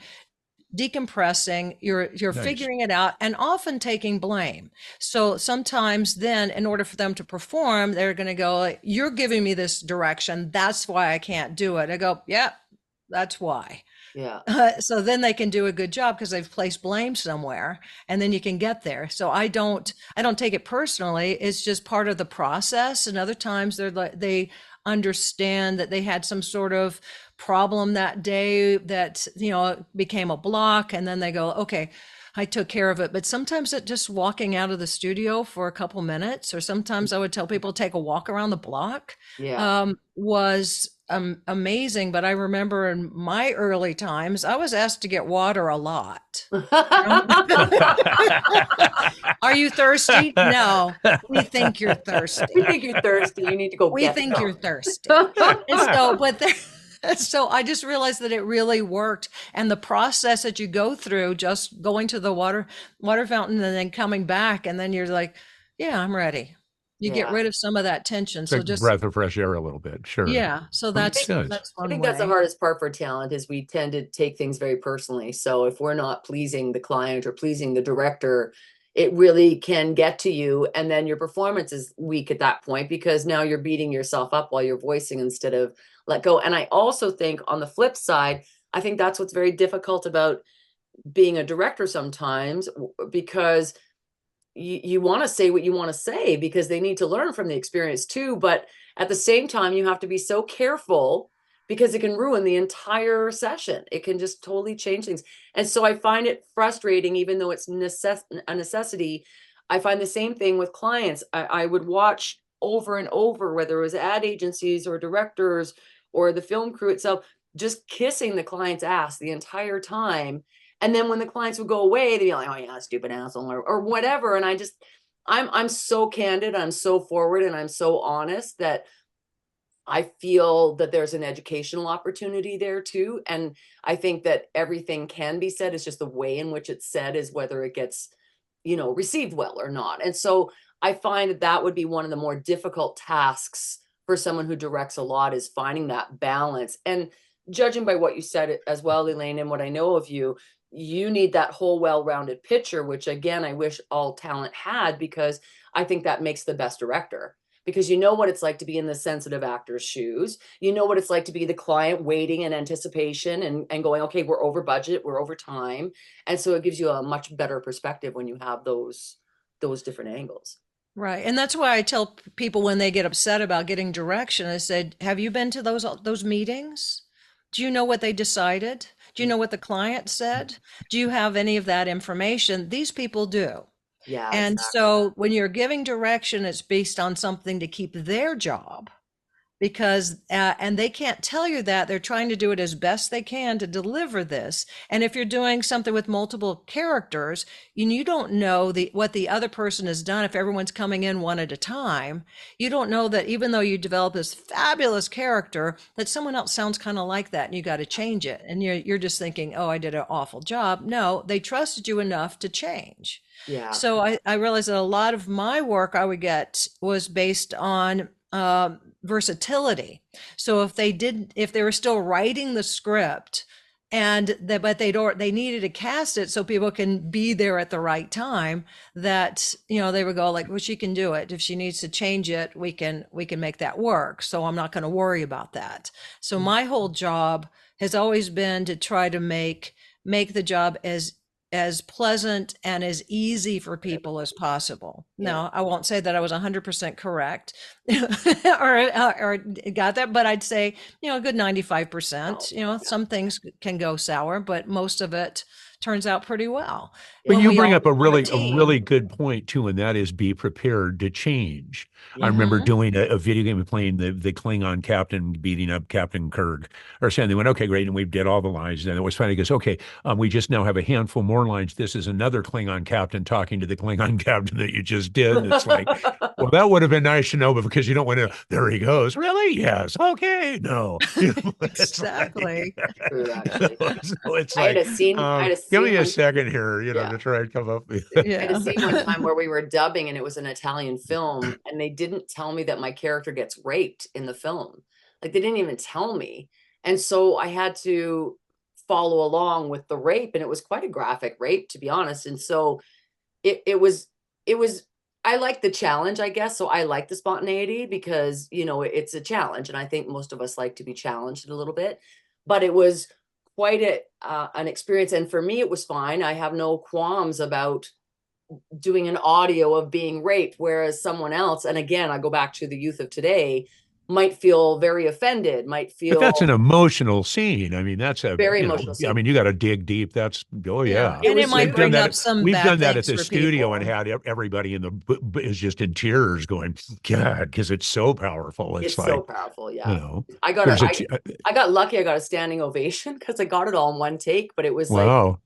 decompressing, you're nice. Figuring it out, and often taking blame. So sometimes then, in order for them to perform, they're going to go, you're giving me this direction, that's why I can't do it. I go, yeah, that's why. So then they can do a good job because they've placed blame somewhere, and then you can get there. So I don't take it personally. It's just part of the process. And other times they understand that they had some sort of problem that day that, became a block, and then they go, okay, I took care of it. But sometimes it just walking out of the studio for a couple minutes, or sometimes I would tell people take a walk around the block, was amazing. But I remember in my early times, I was asked to get water a lot. Are you thirsty? No, we think you're thirsty. We think you're thirsty. You need to go. We think you're thirsty. And so I just realized that it really worked. And the process that you go through, just going to the water fountain and then coming back, and then you're like, yeah, I'm ready. You get rid of some of that tension. So just breath of fresh air a little bit. Sure. Yeah. So that's one I think that's the hardest part for talent, is we tend to take things very personally. So if we're not pleasing the client or pleasing the director, it really can get to you. And then your performance is weak at that point, because now you're beating yourself up while you're voicing instead of let go. And I also think on the flip side, I think that's what's very difficult about being a director sometimes, because you want to say what you want to say, because they need to learn from the experience too. But at the same time, you have to be so careful, because it can ruin the entire session. It can just totally change things. And so I find it frustrating, even though it's a necessity. I find the same thing with clients. I would watch over and over, whether it was ad agencies or directors or the film crew itself, just kissing the client's ass the entire time. And then when the clients would go away, they'd be like, "Oh yeah, stupid asshole," or whatever. And I'm so candid, I'm so forward, and I'm so honest that I feel that there's an educational opportunity there too. And I think that everything can be said. It's just the way in which it's said is whether it gets, received well or not. And so I find that that would be one of the more difficult tasks for someone who directs a lot, is finding that balance. And judging by what you said as well, Elaine, and what I know of you, you need that whole well-rounded picture, which again, I wish all talent had, because I think that makes the best director. Because you know what it's like to be in the sensitive actor's shoes. You know what it's like to be the client waiting in anticipation and going, okay, we're over budget, we're over time. And so it gives you a much better perspective when you have those different angles. Right. And that's why I tell people when they get upset about getting direction, I said, have you been to those meetings? Do you know what they decided? Do you know what the client said? Do you have any of that information? These people do. Yeah. And Exactly. so when you're giving direction, it's based on something to keep their job, because and they can't tell you that. They're trying to do it as best they can to deliver this. And if you're doing something with multiple characters, you don't know what the other person has done. If everyone's coming in one at a time, you don't know that even though you develop this fabulous character, that someone else sounds kind of like that, and you got to change it. And you're just thinking, oh, I did an awful job. No, they trusted you enough to change. Yeah. So I realized that a lot of my work I would get was based on versatility. So if they were still writing the script, but they needed to cast it so people can be there at the right time, that they would go like, well, she can do it. If she needs to change it, we can make that work. So I'm not going to worry about that. So my whole job has always been to try to make the job as pleasant and as easy for people as possible. Now, I won't say that I was 100% correct or got that, but I'd say, a good 95%. Some things can go sour, but most of it turns out pretty well. But When you we bring all up a form really team. good point too, and that is be prepared to change. I Yeah. remember doing a video game and playing the Klingon captain beating up Captain Kirk or something. They went, okay, great, and we did all the lines. And it was funny. He goes, okay, we just now have a handful more lines. This is another Klingon captain talking to the Klingon captain that you just did. And it's like, well, that would have been nice to know, but because you don't want to. There he goes. Really? Yes. Okay. No. Exactly. True, actually. So it's I had like, a scene. I had a give scene me a one- second here, Yeah. to try and come up with. I had a Yeah. scene one time where we were dubbing, and it was an Italian film, and they didn't tell me that my character gets raped in the film. Like, they didn't even tell me. And so I had to follow along with the rape, and it was quite a graphic rape, to be honest. And so it was I like the challenge, I guess. So I like the spontaneity because, it's a challenge, and I think most of us like to be challenged a little bit. But it was quite an experience, and for me it was fine. I have no qualms about doing an audio of being raped, whereas someone else, and again, I go back to the youth of today, might feel very offended, might But feel that's an emotional scene. I mean, that's a very emotional scene. I mean, you got to dig deep. That's yeah. And it was- might we've bring done up that. some We've bad done that at things the for studio people. and had everybody in the is just in tears, going, God, because it's so powerful. It's like, so powerful. Yeah. I there's got lucky. I got a standing ovation because I got it all in one take, but it was like, wow.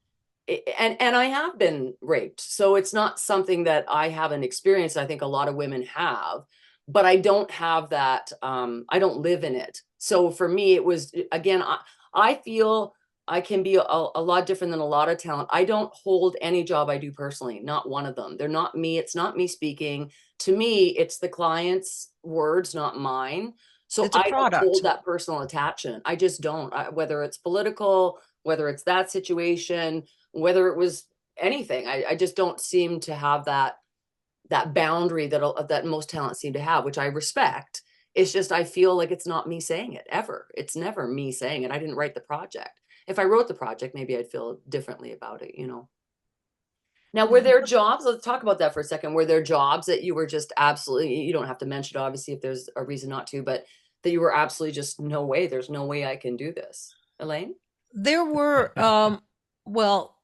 and I have been raped. So it's not something that I haven't experienced. I think a lot of women have, but I don't have that. I don't live in it. So for me, it was, again, I feel I can be a lot different than a lot of talent. I don't hold any job I do personally, not one of them. They're not me. It's not me speaking. To me, it's the client's words, not mine. So It's a I don't product. hold that personal attachment. I just don't. Whether it's political, whether it's that situation, whether it was anything, I just don't seem to have that boundary that most talents seem to have, which I respect. It's just, I feel like it's not me saying it ever. It's never me saying it. I didn't write the project. If I wrote the project, maybe I'd feel differently about it, Now, were there jobs, let's talk about that for a second. Were there jobs that you were just absolutely, you don't have to mention it, obviously, if there's a reason not to, but that you were absolutely just, no way, there's no way I can do this? Elaine? There were, well,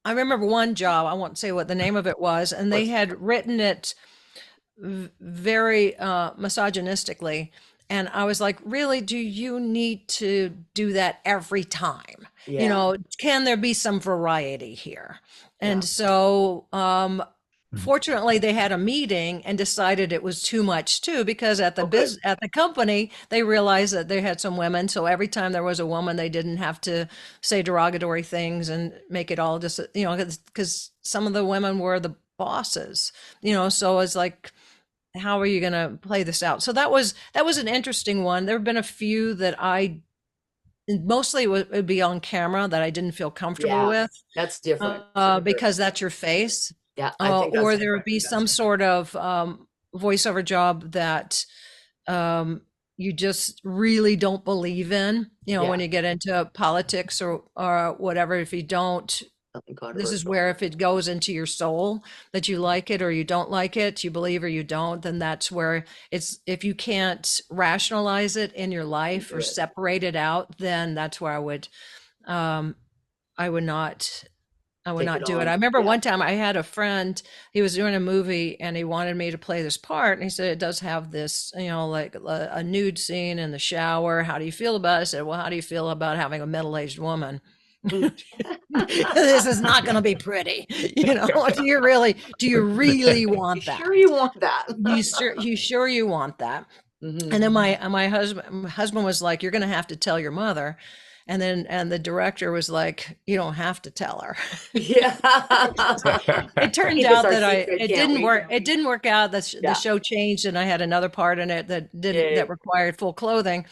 I remember one job, I won't say what the name of it was, and they had written it very misogynistically. And I was like, really, do you need to do that every time? You Yeah. know, can there be some variety here? And Yeah. so, fortunately, they had a meeting and decided it was too much too, because at the good. at the company, they realized that they had some women. So every time there was a woman, they didn't have to say derogatory things and make it all just, you know, because some of the women were the bosses, you know, so it's like, how are you going to play this out? So that was an interesting one. There have been a few that I mostly would be on camera that I didn't feel comfortable Yeah, with, that's different. because that's your face. Yeah, I think that's Or there would different. be some sort of voiceover job that you just really don't believe in, you know, when Yeah. you get into politics or whatever. If you don't, Something this is controversial. where if it goes into your soul that you like it or you don't like it, you believe or you don't, then that's where it's, if you can't rationalize it in your life or separate it out, then that's where I would not Take it do it. on. I remember Yeah. one time I had a friend, he was doing a movie and he wanted me to play this part. And he said, it does have this, you know, like a nude scene in the shower. How do you feel about it? I said, well, how do you feel about having a middle-aged woman? This is not going to be pretty. You know, do you really want that? Sure you want that? You sure you want that? Mhm. And then my husband was like, you're going to have to tell your mother. And the director was like, you don't have to tell her. Yeah. It turned Keep this out our that secret, it can't didn't we? work. It didn't work out. The Yeah. show changed and I had another part in it that Yeah. that required full clothing,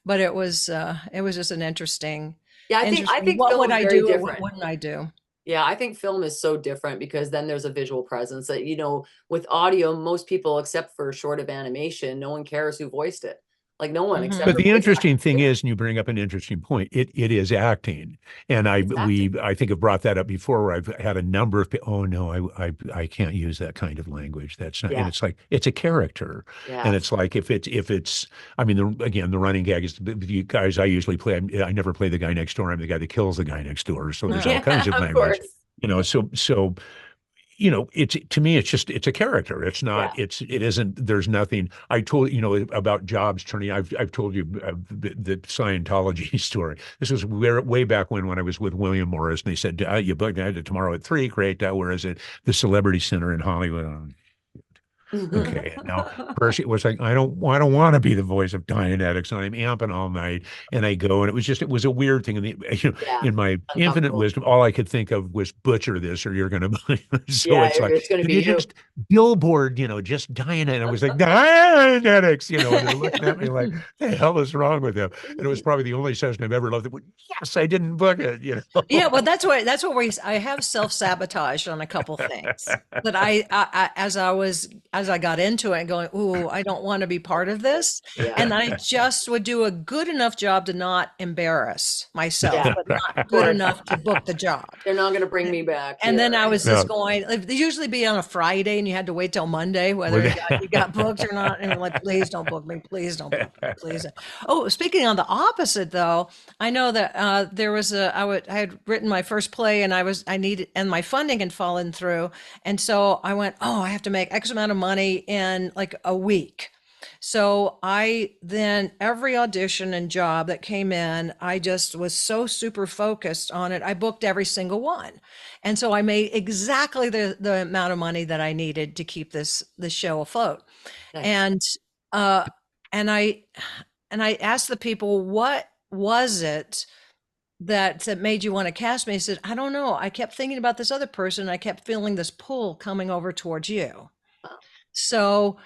but it was just an interesting, Yeah, I think what film would is I very do or what different. wouldn't I do? Yeah, I think film is so different because then there's a visual presence that, you know, with audio, most people, except for short of animation, no one cares who voiced it. Like no one except But for the voice interesting actors. thing is, and you bring up an interesting point, it is acting. And I think have brought that up before where I've had a number of people, oh no, I can't use that kind of language. That's not, and Yeah. it's like, it's a character. Yeah. And it's like, if it's, I mean, again, the running gag is you guys I usually play, I never play the guy next door. I'm the guy that kills the guy next door. So there's all kinds of Of language, course. you know, so you know, it's, to me, it's a character. It's not, Yeah. it isn't, there's nothing. I told, you know, about jobs turning, I've told you the Scientology story. This was way back when I was with William Morris and they said, you booked it tomorrow at 3, great. Where is it? The Celebrity Center in Hollywood. Okay. And now Percy was like, I don't want to be the voice of Dianetics. And I'm amping all night. And I go, and it was a weird thing. And you know, Yeah. in my infinite wisdom, all I could think of was butcher this or you're going to, so Yeah, it's like, it's going to could be you you. just billboard, you know, just Dianet. I was like, Dianetics, you know, and they're looking at me like, the hell is wrong with them? And it was probably the only session I've ever loved that went, yes, I didn't book it, you know? Yeah, well, that's what I have self-sabotage on a couple things that I as I got into it and going, ooh, I don't want to be part of this. Yeah. And I just would do a good enough job to not embarrass myself, Yeah. but not good enough to book the job. They're not going to bring me back. And then here. I was just going, they usually be on a Friday and you had to wait till Monday, whether you got booked or not. And we're like, please don't book me. Please don't book me. Please. Oh, speaking on the opposite though, I know that there was I had written my first play and and my funding had fallen through. And so I went, oh, I have to make X amount of money in like a week. So I then every audition and job that came in, I just was so super focused on it. I booked every single one. And so I made exactly the amount of money that I needed to keep this show afloat. Nice. And I asked the people, what was it that made you want to cast me? He said, I don't know. I kept thinking about this other person. I kept feeling this pull coming over towards you. So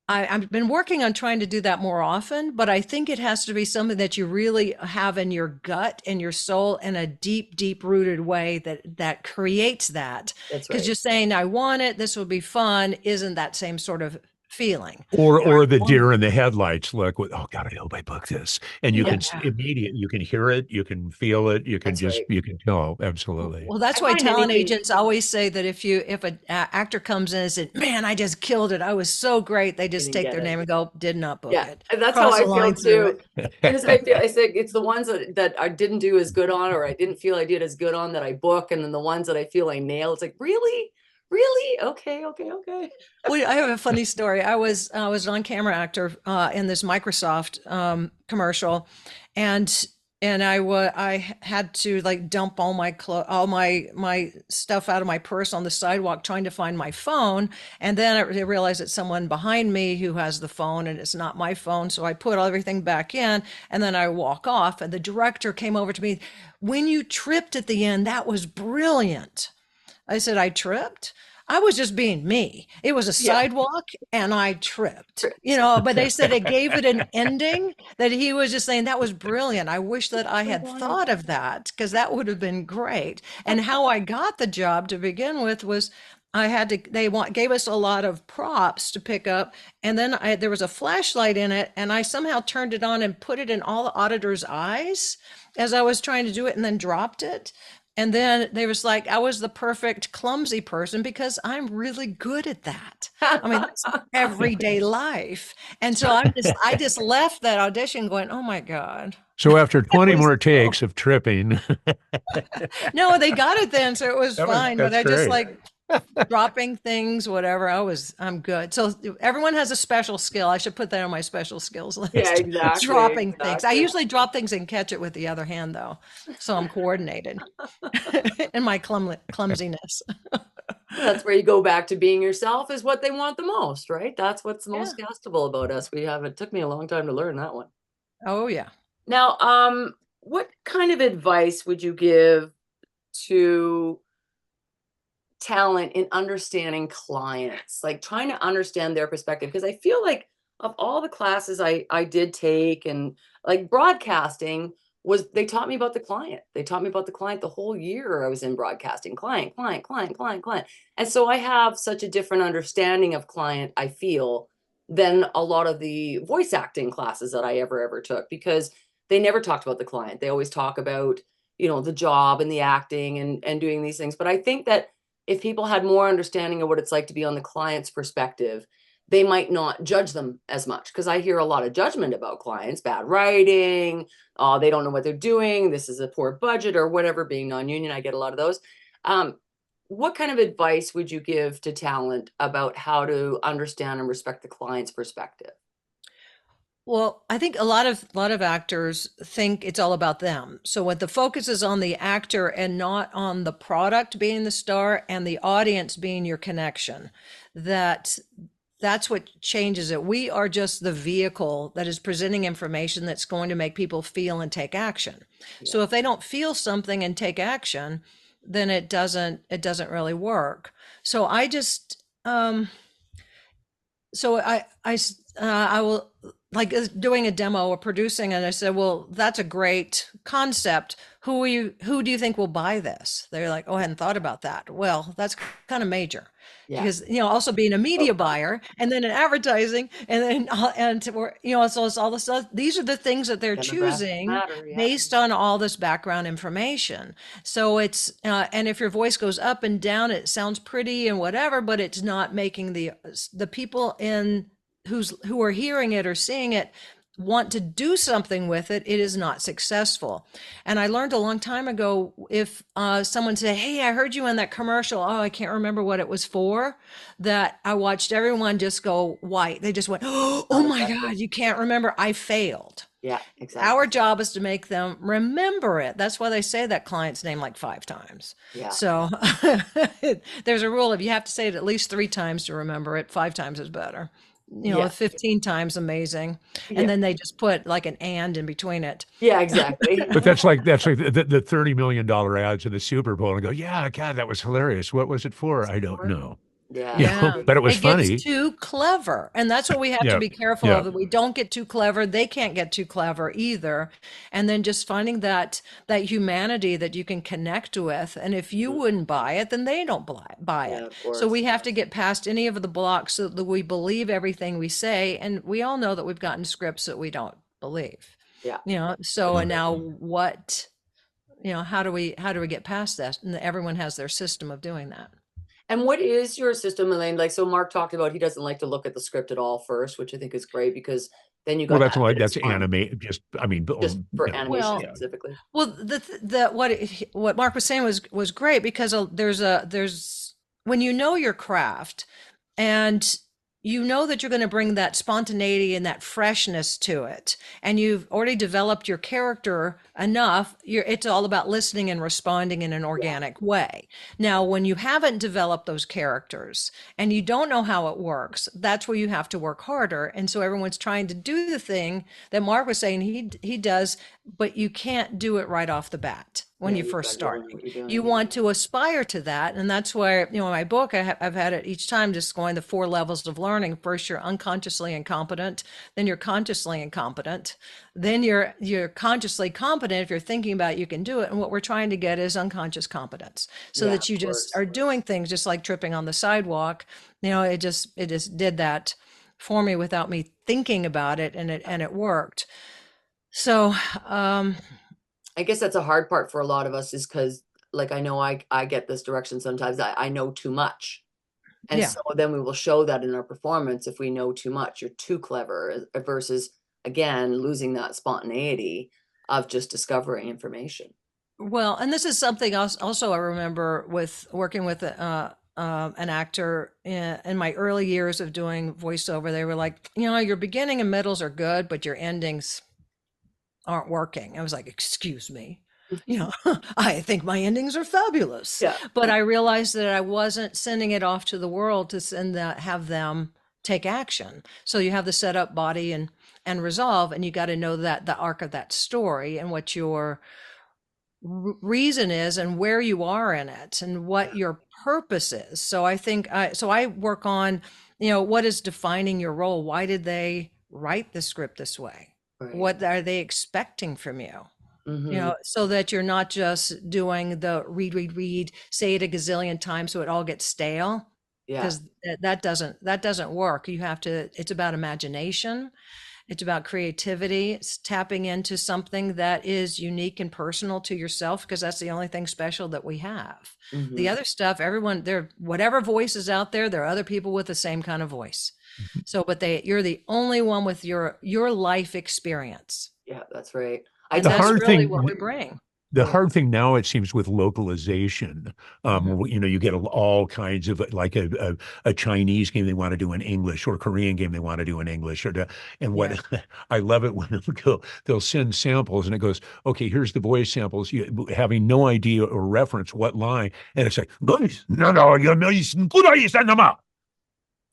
I've been working on trying to do that more often, but I think it has to be something that you really have in your gut and your soul in a deep, deep rooted way that creates that. That's Because right. just saying, I want it, this will be fun, isn't that same sort of feeling. Or the deer in the headlights look with, oh God, I hope I book this. And you can Yeah. immediately, you can hear it, you can feel it, you can That's just, right. you can tell. Absolutely. Well, that's I why find talent anything agents always say that if an actor comes in and said, "Man, I just killed it. I was so great," they just didn't take get their it. name and go, "Did not book Yeah, it." and that's how Cross the I feel line through too. it. As soon as I feel, I say it's the ones that I didn't do as good on, or I didn't feel I did as good on, that I book, and then the ones that I feel I nail, it's like, really, really, okay, okay, okay. Well, I have a funny story. I was an on-camera actor in this Microsoft commercial, and I had to like dump all my stuff out of my purse on the sidewalk trying to find my phone, and then I realized it's someone behind me who has the phone and it's not my phone, so I put everything back in, and then I walk off, and the director came over to me, "When you tripped at the end, that was brilliant." I said, "I tripped? I was just being me. It was a Yeah. sidewalk and I tripped, but they said it gave it an ending that he was just saying that was brilliant. I wish that I had thought of that because that would have been great." And how I got the job to begin with was gave us a lot of props to pick up. And then there was a flashlight in it, and I somehow turned it on and put it in all the auditors' eyes as I was trying to do it, and then dropped it. And then they was like, I was the perfect clumsy person because I'm really good at that. I mean, that's everyday life. And so I just left that audition going, oh my God. So after 20 was more takes of tripping, No, they got it then, so it was fine. But that's I just great. like dropping things, whatever. I'm good. So everyone has a special skill. I should put that on my special skills list. Yeah, exactly, Dropping things. I exactly. usually drop things and catch it with the other hand though. So I'm coordinated in my clumsiness. That's where you go back to being yourself is what they want the most, right? That's what's Yeah. most castable about us. It took me a long time to learn that one. Oh yeah. Now, what kind of advice would you give to talent in understanding clients, like trying to understand their perspective? Because I feel like of all the classes I did take, and like broadcasting they taught me about the client. They taught me about the client the whole year I was in broadcasting. Client, client, client, client, client. And so I have such a different understanding of client, I feel, than a lot of the voice acting classes that I ever took, because they never talked about the client. They always talk about, the job and the acting and doing these things. But I think that if people had more understanding of what it's like to be on the client's perspective, they might not judge them as much. Because I hear a lot of judgment about clients, bad writing, they don't know what they're doing, this is a poor budget or whatever, being non-union, I get a lot of those. What kind of advice would you give to talent about how to understand and respect the client's perspective? Well, I think a lot of actors think it's all about them. So what the focus is on the actor and not on the product being the star and the audience being your connection. That's what changes it. We are just the vehicle that is presenting information that's going to make people feel and take action. Yeah. So if they don't feel something and take action, then it doesn't really work. So I just I will, like, doing a demo or producing, and I said, well, that's a great concept. Who do you think will buy this? They're like, oh, I hadn't thought about that. Well, that's kind of major. Yeah. Because, also being a media buyer and then in advertising and so it's all this stuff. These are the things that they're choosing based on all this background information. So it's, and if your voice goes up and down, it sounds pretty and whatever, but it's not making the people who are hearing it or seeing it want to do something with it, it is not successful. And I learned a long time ago, if someone said, hey, I heard you in that commercial, oh, I can't remember what it was for, that I watched everyone just go white. They just went, oh my God, you can't remember. I failed. Yeah, exactly. Our job is to make them remember it. That's why they say that client's name like 5 times. Yeah. So there's a rule of you have to say it at least 3 times to remember it. 5 times is better. 15 times amazing. And then they just put like an and in between it. Yeah, exactly. But that's like the $30 million ads in the Super Bowl and go, yeah, God, that was hilarious. What was it for? I don't know. Yeah. You know, but it was It funny. gets too clever. And that's what we have Yeah. to be careful Yeah. of. That we don't get too clever. They can't get too clever either. And then just finding that humanity that you can connect with. And if you wouldn't buy it, then they don't buy Yeah, it. of course. So we have to get past any of the blocks so that we believe everything we say. And we all know that we've gotten scripts that we don't believe. Yeah. You know, so and now what, you know, how do we get past that? And everyone has their system of doing that. And what is your system, Elaine? Like, so Marc talked about he doesn't like to look at the script at all first, which I think is great because then you got Well, that's that why bit of that's fun, anime. Just, I mean, just for you know. animation Well, specifically. Well, what Marc was saying was great because there's when you know your craft and you know that you're going to bring that spontaneity and that freshness to it, and you've already developed your character enough, it's all about listening and responding in an organic way. Now, when you haven't developed those characters and you don't know how it works, that's where you have to work harder. And so everyone's trying to do the thing that Marc was saying he does, but you can't do it right off the bat when Yeah, you you've first gotta learn start. what you're doing. You want to aspire to that, and that's why, you know, in my book I've had it each time just going the 4 levels of learning. First, you're unconsciously incompetent, then you're consciously incompetent, then you're consciously competent. If you're thinking about it, you can do it. And what we're trying to get is unconscious competence, so Yeah, that you of just course. are doing things just like tripping on the sidewalk. You know, it just did that for me without me thinking about it, and it worked. So I guess that's a hard part for a lot of us is because, like, I know I get this direction sometimes. I know too much. And yeah. so then we will show that in our performance. If we know too much, you're too clever versus, again, losing that spontaneity of just discovering information. Well, and this is something else also I remember with working with an actor in my early years of doing voiceover. They were like, you know, your beginning and middles are good, but your endings aren't working. I was like, excuse me. You know, I think my endings are fabulous. Yeah. But I realized that I wasn't sending it off to the world to have them take action. So you have the setup, body, and resolve, and you got to know that the arc of that story and what your reason is and where you are in it and what your purpose is. So I think I work on, you know, what is defining your role? Why did they write the script this way? Right. What are they expecting from you? Mhm. You know, so that you're not just doing the read, say it a gazillion times so it all gets stale. Yeah. Because that doesn't work. You have to, it's about imagination. It's about creativity. It's tapping into something that is unique and personal to yourself, because that's the only thing special that we have. Mhm. The other stuff, everyone, whatever voice is out there, there are other people with the same kind of voice. So, but you're the only one with your life experience. Yeah, that's right. And The that's hard really thing- what we bring. The hard thing now, it seems, with localization, you know, you get all kinds of, like a Chinese game they want to do in English, or a Korean game they want to do in English, and what I love it when they'll send samples and it goes, okay, here's the voice samples, having no idea or reference what line, and it's like,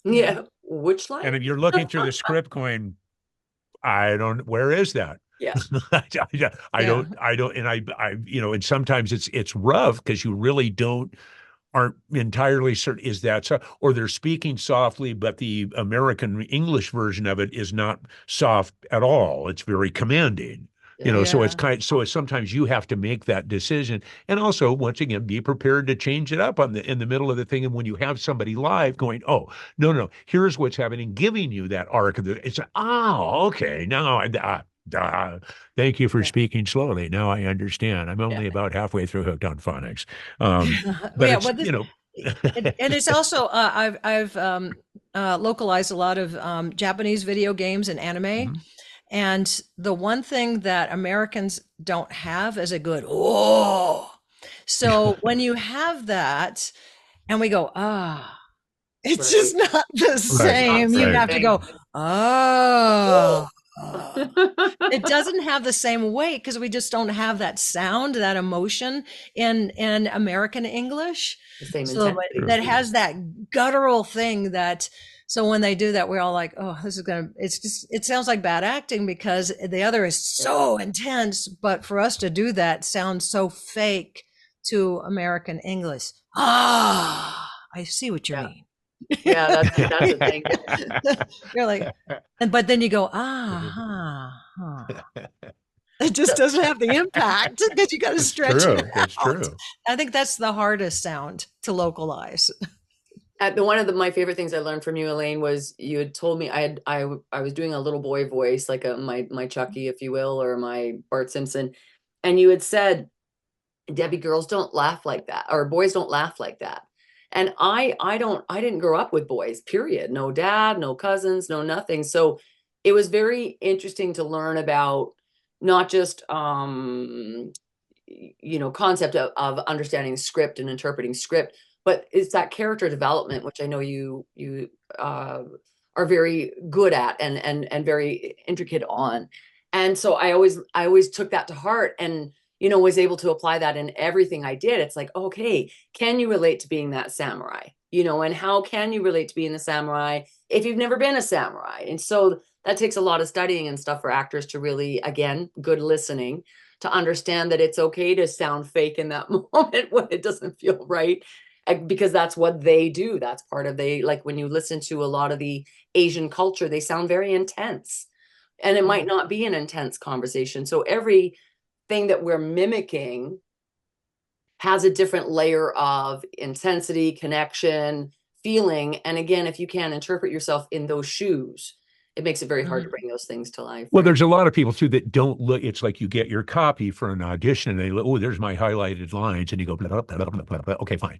Yeah. Which line? and if you're looking through the script going, where is that? Yeah. I don't, and I, you know, and sometimes it's rough because you really aren't entirely certain, is that so, or they're speaking softly, but the American English version of it is not soft at all. It's very commanding. You know, so it's sometimes you have to make that decision, and also, once again, be prepared to change it up in the middle of the thing. And when you have somebody live going, "Oh, no, here's what's happening," giving you that arc of it's okay, now thank you for speaking slowly. Now I understand. I'm only about halfway through Hooked on Phonics, but you know. And it's also I've localized a lot of Japanese video games and anime. Mm-hmm. And the one thing that Americans don't have is a good oh. So when you have that, and we go it's just not the same. You have to go oh. It doesn't have the same weight because we just don't have that sound, that emotion in American English. The same so intensity. that has that guttural thing that. So when they do that, we're all like, oh, it sounds like bad acting because the other is so intense. But for us to do that sounds so fake to American English. I see what you mean. Yeah, that's the thing. You're like, but then you go, it just doesn't have the impact because you got to It's stretch it true. It's out. true. I think that's the hardest sound to localize. One of my favorite things I learned from you, Elaine, was you had told me I was doing a little boy voice, like my Chucky, if you will, or my Bart Simpson, and you had said, Debbie, girls don't laugh like that, or boys don't laugh like that. And I didn't grow up with boys, period. No dad, no cousins, no nothing. So it was very interesting to learn about not just concept of understanding script and interpreting script, but it's that character development, which I know you are very good at and very intricate on. And so I always took that to heart, and was able to apply that in everything I did. It's like, okay, can you relate to being that samurai? And how can you relate to being the samurai if you've never been a samurai? And so that takes a lot of studying and stuff for actors to really, again, good listening, to understand that it's okay to sound fake in that moment when it doesn't feel right, because that's what they do. That's part of like when you listen to a lot of the Asian culture, they sound very intense, and it might not be an intense conversation. So every thing that we're mimicking has a different layer of intensity, connection, feeling. And again, if you can't interpret yourself in those shoes, it makes it very hard to bring those things to life. Well, right? there's a lot of people too that don't look. It's like you get your copy for an audition and they look, oh, there's my highlighted lines. And you go, blah, blah, blah, blah, blah, blah. Okay, fine.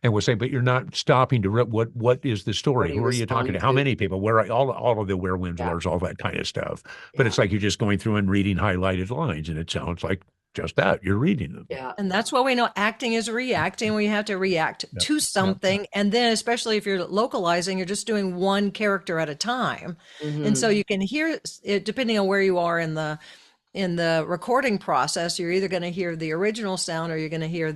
And we'll say, but you're not stopping to what is the story? Who are you talking to? How many people? Where are all of the where, wins, where's, all that kind of stuff. But it's like you're just going through and reading highlighted lines, and it sounds like just that. You're reading them. Yeah. And that's what we know acting is reacting. We have to react to something. And then, especially if you're localizing, you're just doing one character at a time. And so you can hear it depending on where you are in the recording process. You're either going to hear the original sound or you're going to hear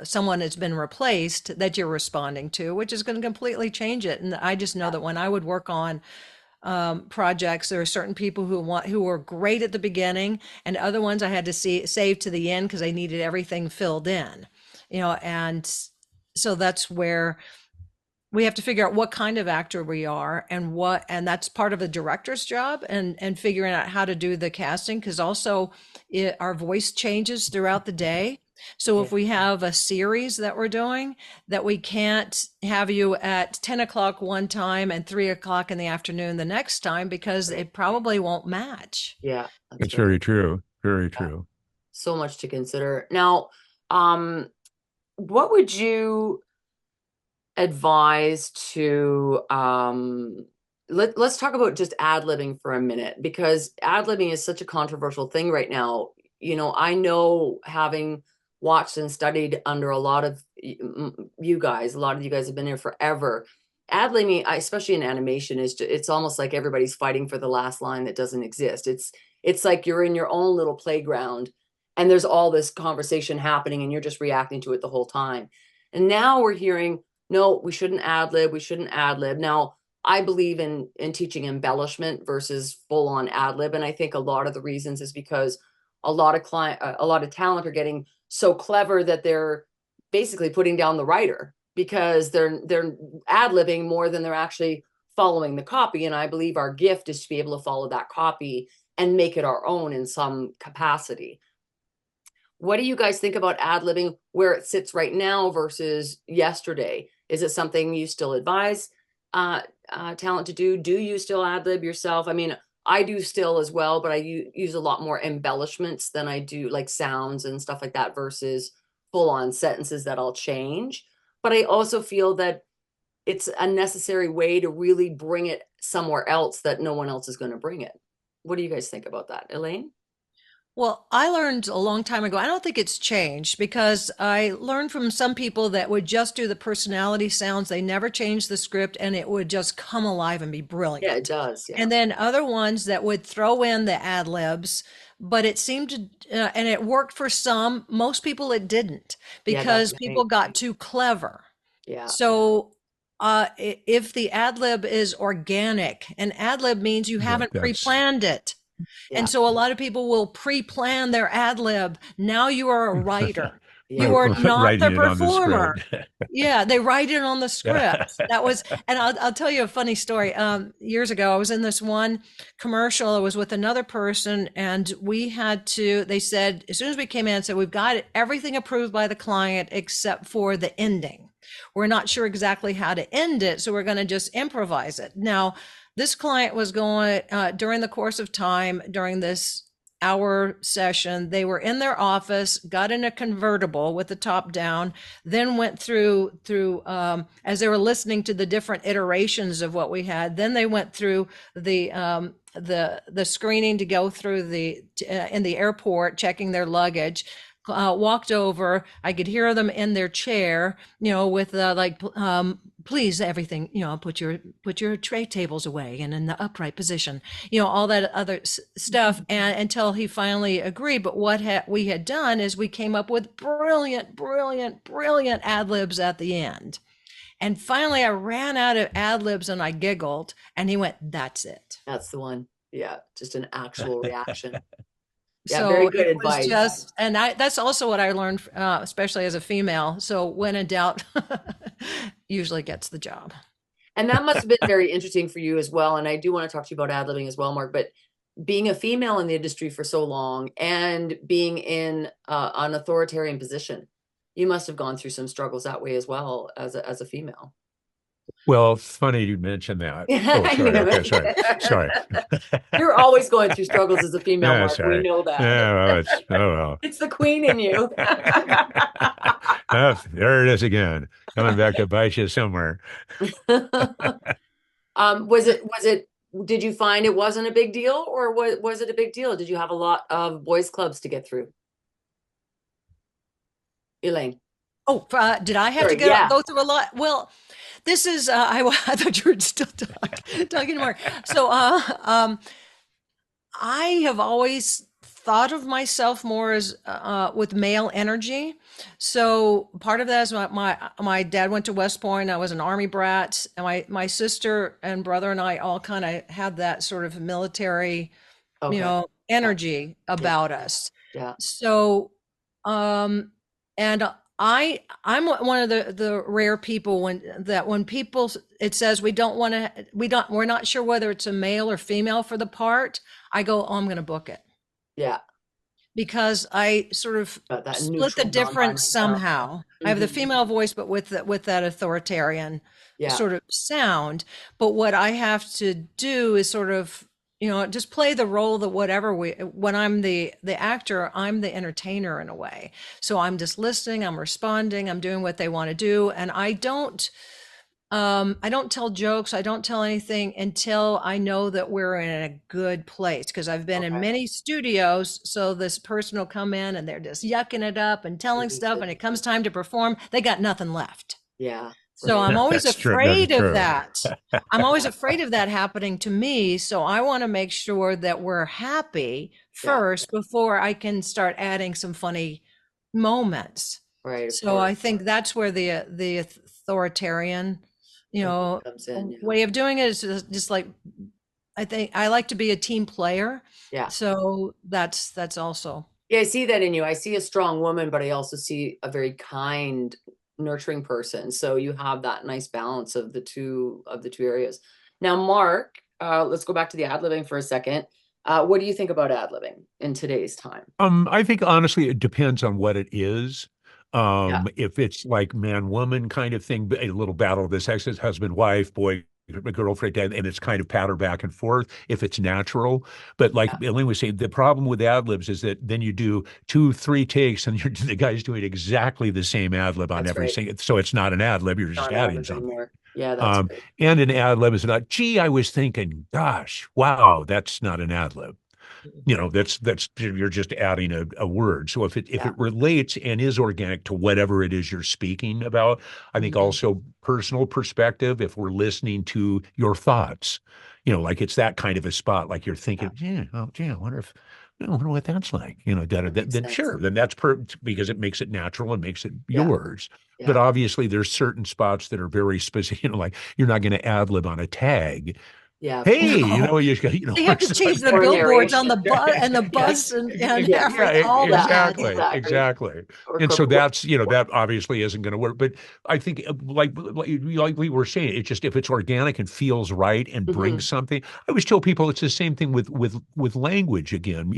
someone that's been replaced that you're responding to, which is going to completely change it. And I just know that when I would work on projects, there are certain people who were great at the beginning, and other ones I had to save to the end because I needed everything filled in, and so that's where we have to figure out what kind of actor we are, and that's part of the director's job, and figuring out how to do the casting, because also our voice changes throughout the day. So if we have a series that we're doing, that we can't have you at 10 o'clock one time and 3 o'clock in the afternoon the next time, because it probably won't match. Yeah. It's very true. Very true. So much to consider. Now, what would you advise to, let's talk about just ad-libbing for a minute, because ad-libbing is such a controversial thing right now. I know, having watched and studied under a lot of you guys have been here forever. Ad-libbing, especially in animation, it's almost like everybody's fighting for the last line that doesn't exist. It's like you're in your own little playground, and there's all this conversation happening, and you're just reacting to it the whole time. And now we're hearing, no, we shouldn't ad-lib. We shouldn't ad-lib. Now, I believe in teaching embellishment versus full-on ad-lib, and I think a lot of the reasons is because a lot of talent are getting so clever that they're basically putting down the writer, because they're ad-libbing more than they're actually following the copy. And I believe our gift is to be able to follow that copy and make it our own in some capacity. What do you guys think about ad-libbing, where it sits right now versus yesterday? Is it something you still advise talent to do? Do you still ad-lib yourself? I mean, I do still as well, but I use a lot more embellishments than I do like sounds and stuff like that, versus full-on sentences that I'll change. But I also feel that it's a necessary way to really bring it somewhere else that no one else is going to bring it. What do you guys think about that, Elaine? Well, I learned a long time ago. I don't think it's changed, because I learned from some people that would just do the personality sounds. They never changed the script, and it would just come alive and be brilliant. Yeah, it does. Yeah. And then other ones that would throw in the ad libs, but it seemed to, and it worked for some. Most people it didn't, because people got too clever. Yeah. So if the ad lib is organic, and ad lib means you haven't pre-planned it. Yeah. And so a lot of people will pre-plan their ad lib. Now you are a writer. You are not Writing the it on the performer. script. Yeah, they write it on the script. That was, and I'll tell you a funny story. Years ago, I was in this one commercial. I was with another person, and we had to. They said as soon as we came in, said we've got everything approved by the client except for the ending. We're not sure exactly how to end it, so we're going to just improvise it. Now, this client was going during the course of time during this hour session. They were in their office, got in a convertible with the top down, then went through as they were listening to the different iterations of what we had. Then they went through the screening to go through in the airport, checking their luggage. Walked over. I could hear them in their chair, with please everything, put your tray tables away and in the upright position, all that other stuff, and until he finally agreed. But what we had done is we came up with brilliant ad libs at the end. And finally I ran out of ad libs and I giggled, and he went, "That's it." That's the one. Yeah. Just an actual reaction. Yeah, So very good it was advice. that's also what I learned, especially as a female. So when in doubt, usually gets the job. And that must have been very interesting for you as well. And I do want to talk to you about ad-libbing as well, Marc, but being a female in the industry for so long and being in an authoritarian position, you must have gone through some struggles that way as well as a female. Well, funny you mentioned that. Oh, sorry. Okay, sorry. You're always going through struggles as a female, Yeah, Marc. sorry. We know that. Yeah, well, well. It's the queen in you. There it is again, coming back to bite you somewhere. Did you find it wasn't a big deal, or was it a big deal? Did you have a lot of boys clubs to get through? Elaine. Oh, did I have to go through a lot? Well, this is, I thought you were still talking to Marc. So I have always thought of myself more as with male energy. So part of that is my dad went to West Point. I was an Army brat, and my sister and brother and I all kind of had that sort of military, energy about us. Yeah. So, and I'm one of the rare people when people, it says we're not sure whether it's a male or female for the part. I go, oh, I'm going to book it. Yeah. Because I sort of split the difference somehow. I have the female voice, but with that authoritarian sort of sound. But what I have to do is sort of, just play the role that when I'm the actor, I'm the entertainer in a way. So I'm just listening, I'm responding, I'm doing what they want to do. And I don't tell jokes. I don't tell anything until I know that we're in a good place. Because I've been in many studios. So this person will come in and they're just yucking it up and telling stuff. And it comes time to perform, they got nothing left. Yeah. So I'm always afraid of that. I'm always afraid of that happening to me. So I want to make sure that we're happy first before I can start adding some funny moments. Right. So I think that's where the authoritarian, comes in, way of doing it is just like, I think I like to be a team player. Yeah. So that's also. Yeah, I see that in you. I see a strong woman, but I also see a very kind, nurturing person. So you have that nice balance of the two areas. Now, Marc, let's go back to the ad-libbing for a second. What do you think about ad-libbing in today's time? I think honestly, it depends on what it is. If it's like man-woman kind of thing, a little battle of the sexes, husband-wife, boy, girlfriend, and it's kind of patter back and forth if it's natural. But like Elaine was saying, the problem with ad libs is that then you do 2-3 takes and the guy's doing exactly the same ad lib on every single. So it's not an ad lib, you're just adding something. Anymore. Yeah, that's right. And an ad lib is not, gee, I was thinking, gosh, wow, that's not an ad lib. That's you're just adding a word. So if it relates and is organic to whatever it is you're speaking about, I think also personal perspective, if we're listening to your thoughts, like it's that kind of a spot, like you're thinking, I wonder what that's like, then sure, then that's because it makes it natural and makes it yours. Yeah. But obviously there's certain spots that are very specific, like you're not going to ad lib on a tag. Yeah. Hey, They have to change the Or billboards on the narration. bus and the Yes. bus and Yes. all that. exactly, exactly. Or And so corporate that's, that obviously isn't going to work. But I think, like we were saying, it's just if it's organic and feels right and Mhm. brings something. I always tell people it's the same thing with language again.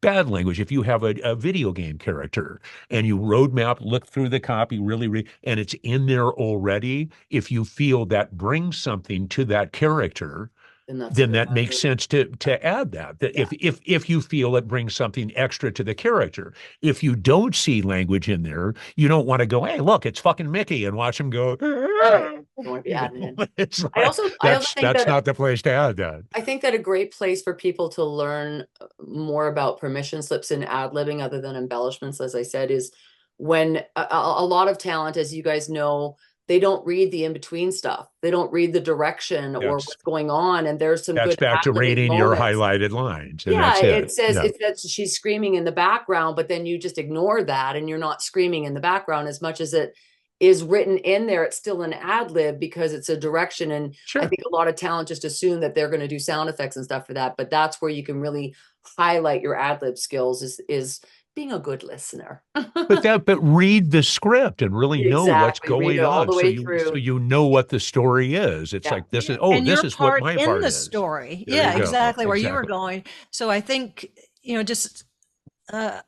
Bad language. If you have a video game character and you roadmap, look through the copy, really, and it's in there already, if you feel that brings something to that character, And that's then good. that makes sense to add that. That if you feel it brings something extra to the character. If you don't see language in there, you don't want to go, hey, look, it's fucking Mickey, and watch him go. Right. You want to be adding in. It's I like also think that's that not the place to add that. I think that a great place for people to learn more about permission slips and ad-libbing other than embellishments, as I said, is when a lot of talent, as you guys know, they don't read the in-between stuff. They don't read the direction or That's what's going on. And there's some that's good back to ad-libbing rating your moments. highlighted lines, and Yeah, that's it. it says Yeah. it's that she's screaming in the background, but then you just ignore that and you're not screaming in the background as much as it is written in there. It's still an ad lib because it's a direction. And Sure. I think a lot of talent just assume that they're going to do sound effects and stuff for that. But that's where you can really highlight your ad lib skills is being a good listener. But read the script and really know what's Exactly. Read going it all on, the so way you through. know what the story is. It's Yeah. like this is And this your is what part my in part the is. story. There Yeah, you go. exactly where you were Exactly. going. So I think, just uh,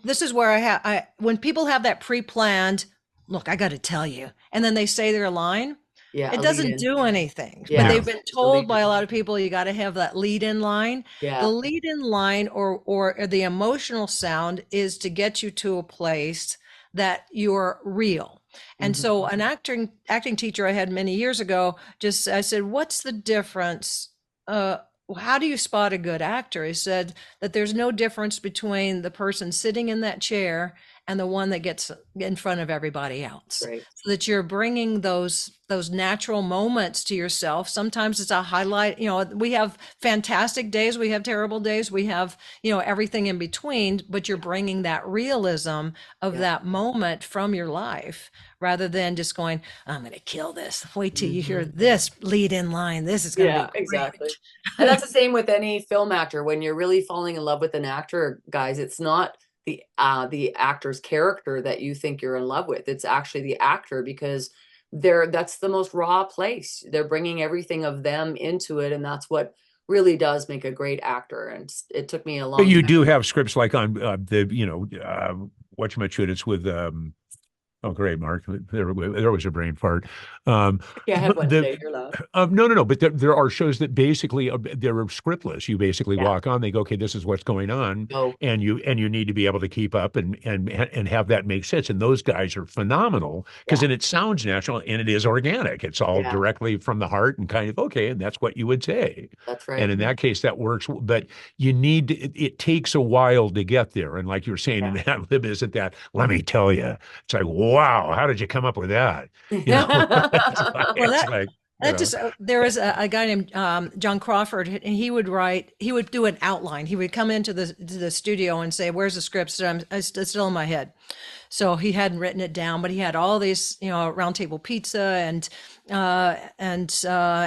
this is where I when people have that pre-planned, look, I got to tell you, and then they say their line, Yeah. it a doesn't lead-in. do anything. Yeah. But they've been It's the told by a lead-in. lot of people you got to have that lead-in line. Yeah. The lead-in line or the emotional sound is to get you to a place that you're real. And so an acting teacher I had many years ago, I said, what's the difference? How do you spot a good actor? He said that there's no difference between the person sitting in that chair and the one that gets in front of everybody else. Right. So that you're bringing those natural moments to yourself. Sometimes it's a highlight. We have fantastic days, we have terrible days, we have everything in between, but you're bringing that realism of that moment from your life rather than just going, I'm going to kill this. Wait till you hear this lead in line. This is going to be great. Exactly. And that's the same with any film actor. When you're really falling in love with an actor, guys, it's not the actor's character that you think you're in love with. It's actually the actor, because that's the most raw place. They're bringing everything of them into it, and that's what really does make a great actor. And it took me a long But you time. do have scripts like on whatchamacallit, it's with oh, great, Marc. There was a brain fart. Yeah, I had one today. You're loud. No. But there are shows that basically they're scriptless. You basically walk on. They go, okay, this is what's going on, and you need to be able to keep up and have that make sense. And those guys are phenomenal because then it sounds natural and it is organic. It's all directly from the heart and kind of okay, and that's what you would say. That's right. And in that case, that works. But you need it takes a while to get there. And like you were saying, an ad lib isn't that. Let me tell you, it's like, wow, how did you come up with that? There was a guy named John Crawford, and he would do an outline. He would come into the studio and say, where's the script? It's still in my head. So he hadn't written it down, but he had all these, Round Table Pizza and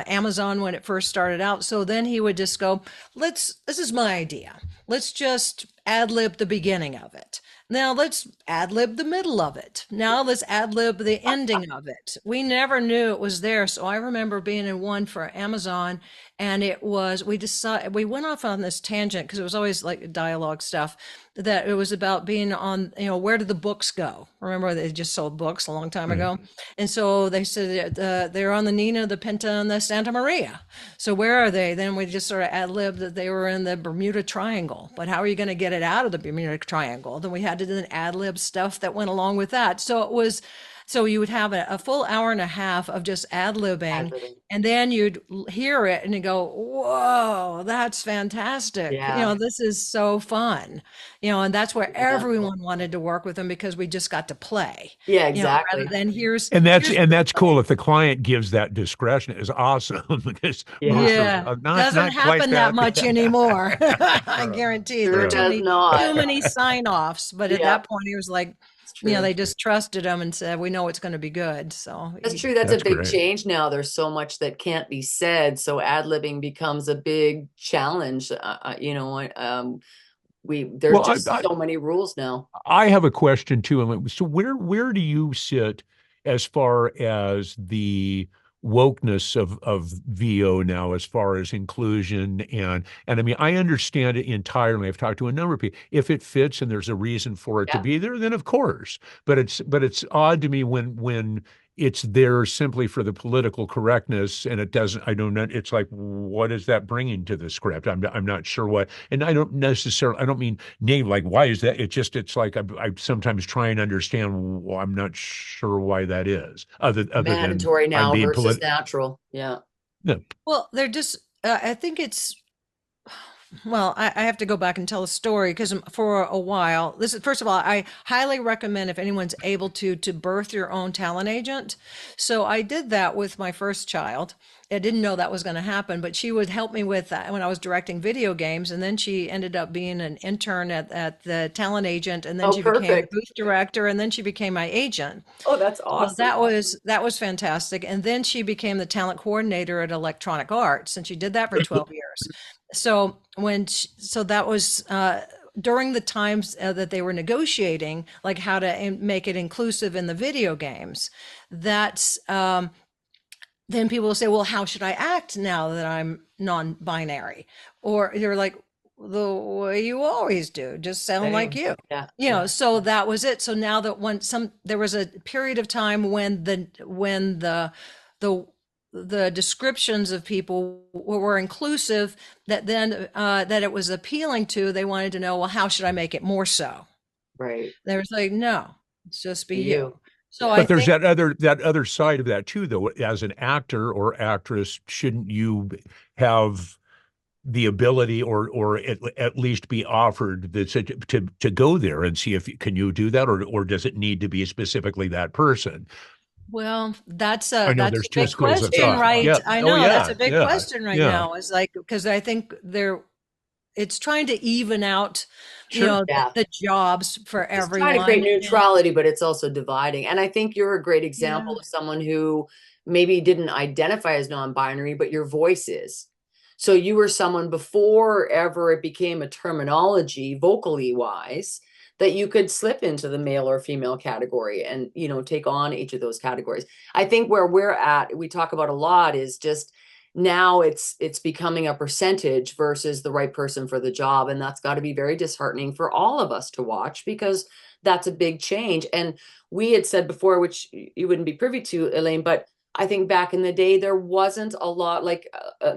Amazon when it first started out. So then he would just go, this is my idea. Let's just ad lib the beginning of it. Now let's ad lib the middle of it. Now let's ad lib the ending of it. We never knew it was there. So I remember being in one for Amazon, and we went off on this tangent because it was always like dialogue stuff, that it was about being on, where did the books go? Remember they just sold books a long time ago. And so they said they're on the Nina, the Pinta, and the Santa Maria. So where are they? Then we just sort of ad libbed that they were in the Bermuda Triangle. But how are you going to get it out of the Bermuda Triangle? Then we had to do an ad lib stuff that went along with that. So you would have a full hour and a half of just ad-libbing, and then you'd hear it and you go, whoa, that's fantastic. Yeah. This is so fun. And that's where everyone wanted to work with them because we just got to play. Yeah, exactly. Rather than that's cool. If the client gives that discretion, is awesome because doesn't happen that much anymore. I guarantee there are too many sign-offs. But at that point, he was like, It's true. they just trusted them and said, we know it's going to be good. So That's true. That's a That's big great. change now. There's so much that can't be said. So ad-libbing becomes a big challenge. There's Well, just so many rules now. I have a question too. So where do you sit as far as the wokeness of VO now, as far as inclusion and I mean, I understand it entirely. I've talked to a number of people. If it fits and there's a reason for it to Yeah. be there, then of course. But it's odd to me when it's there simply for the political correctness, and it doesn't. I don't know. It's like, what is that bringing to the script? I'm not sure what, and I don't necessarily. I don't mean name like why is that? It's like I sometimes try and understand. Well, I'm not sure why that is. Other than Mandatory I'm now being versus natural. Yeah. no. well, they're just, I think it's, well, I have to go back and tell a story because for a while, this is, first of all, I highly recommend if anyone's able to birth your own talent agent. So I did that with my first child. I didn't know that was going to happen, but she would help me with that when I was directing video games. And then she ended up being an intern at the talent agent. And then Oh, she became the perfect. booth director. And then she became my agent. Oh, that's So awesome. that was fantastic. And then she became the talent coordinator at Electronic Arts, and she did that for 12 years. So so that was during the times that they were negotiating, like how to make it inclusive in the video games. That's then people will say, well, how should I act now that I'm non-binary? Or you're like, the way you always do, just sound like Same. you. Yeah. So that was it. So now that there was a period of time when the the descriptions of people were inclusive, that then that it was appealing to, they wanted to know, well, how should I make it more so? Right. They was like, no, it's just be Be you. you. So Yeah. I But there's think, that other side of that too, though. As an actor or actress, shouldn't you have the ability or at least be offered to go there and see if can you do that, or does it need to be specifically that person? well, I know that's a there's two big schools of question, thought. right? Yeah. I Oh know that's yeah. a big Yeah. question right Yeah. now. Is like, because I think it's trying to even out, Sure. Yeah. the jobs for It's trying to create everyone. neutrality, but it's also dividing. And I think you're a great Yeah. example of someone who maybe didn't identify as non-binary, but your voice is. So you were someone before ever it became a terminology, vocally wise, that you could slip into the male or female category and, take on each of those categories. I think where we're at, we talk about a lot, is just now it's becoming a percentage versus the right person for the job, and that's got to be very disheartening for all of us to watch, because that's a big change. And we had said before, which you wouldn't be privy to, Elaine, but I think back in the day there wasn't a lot, like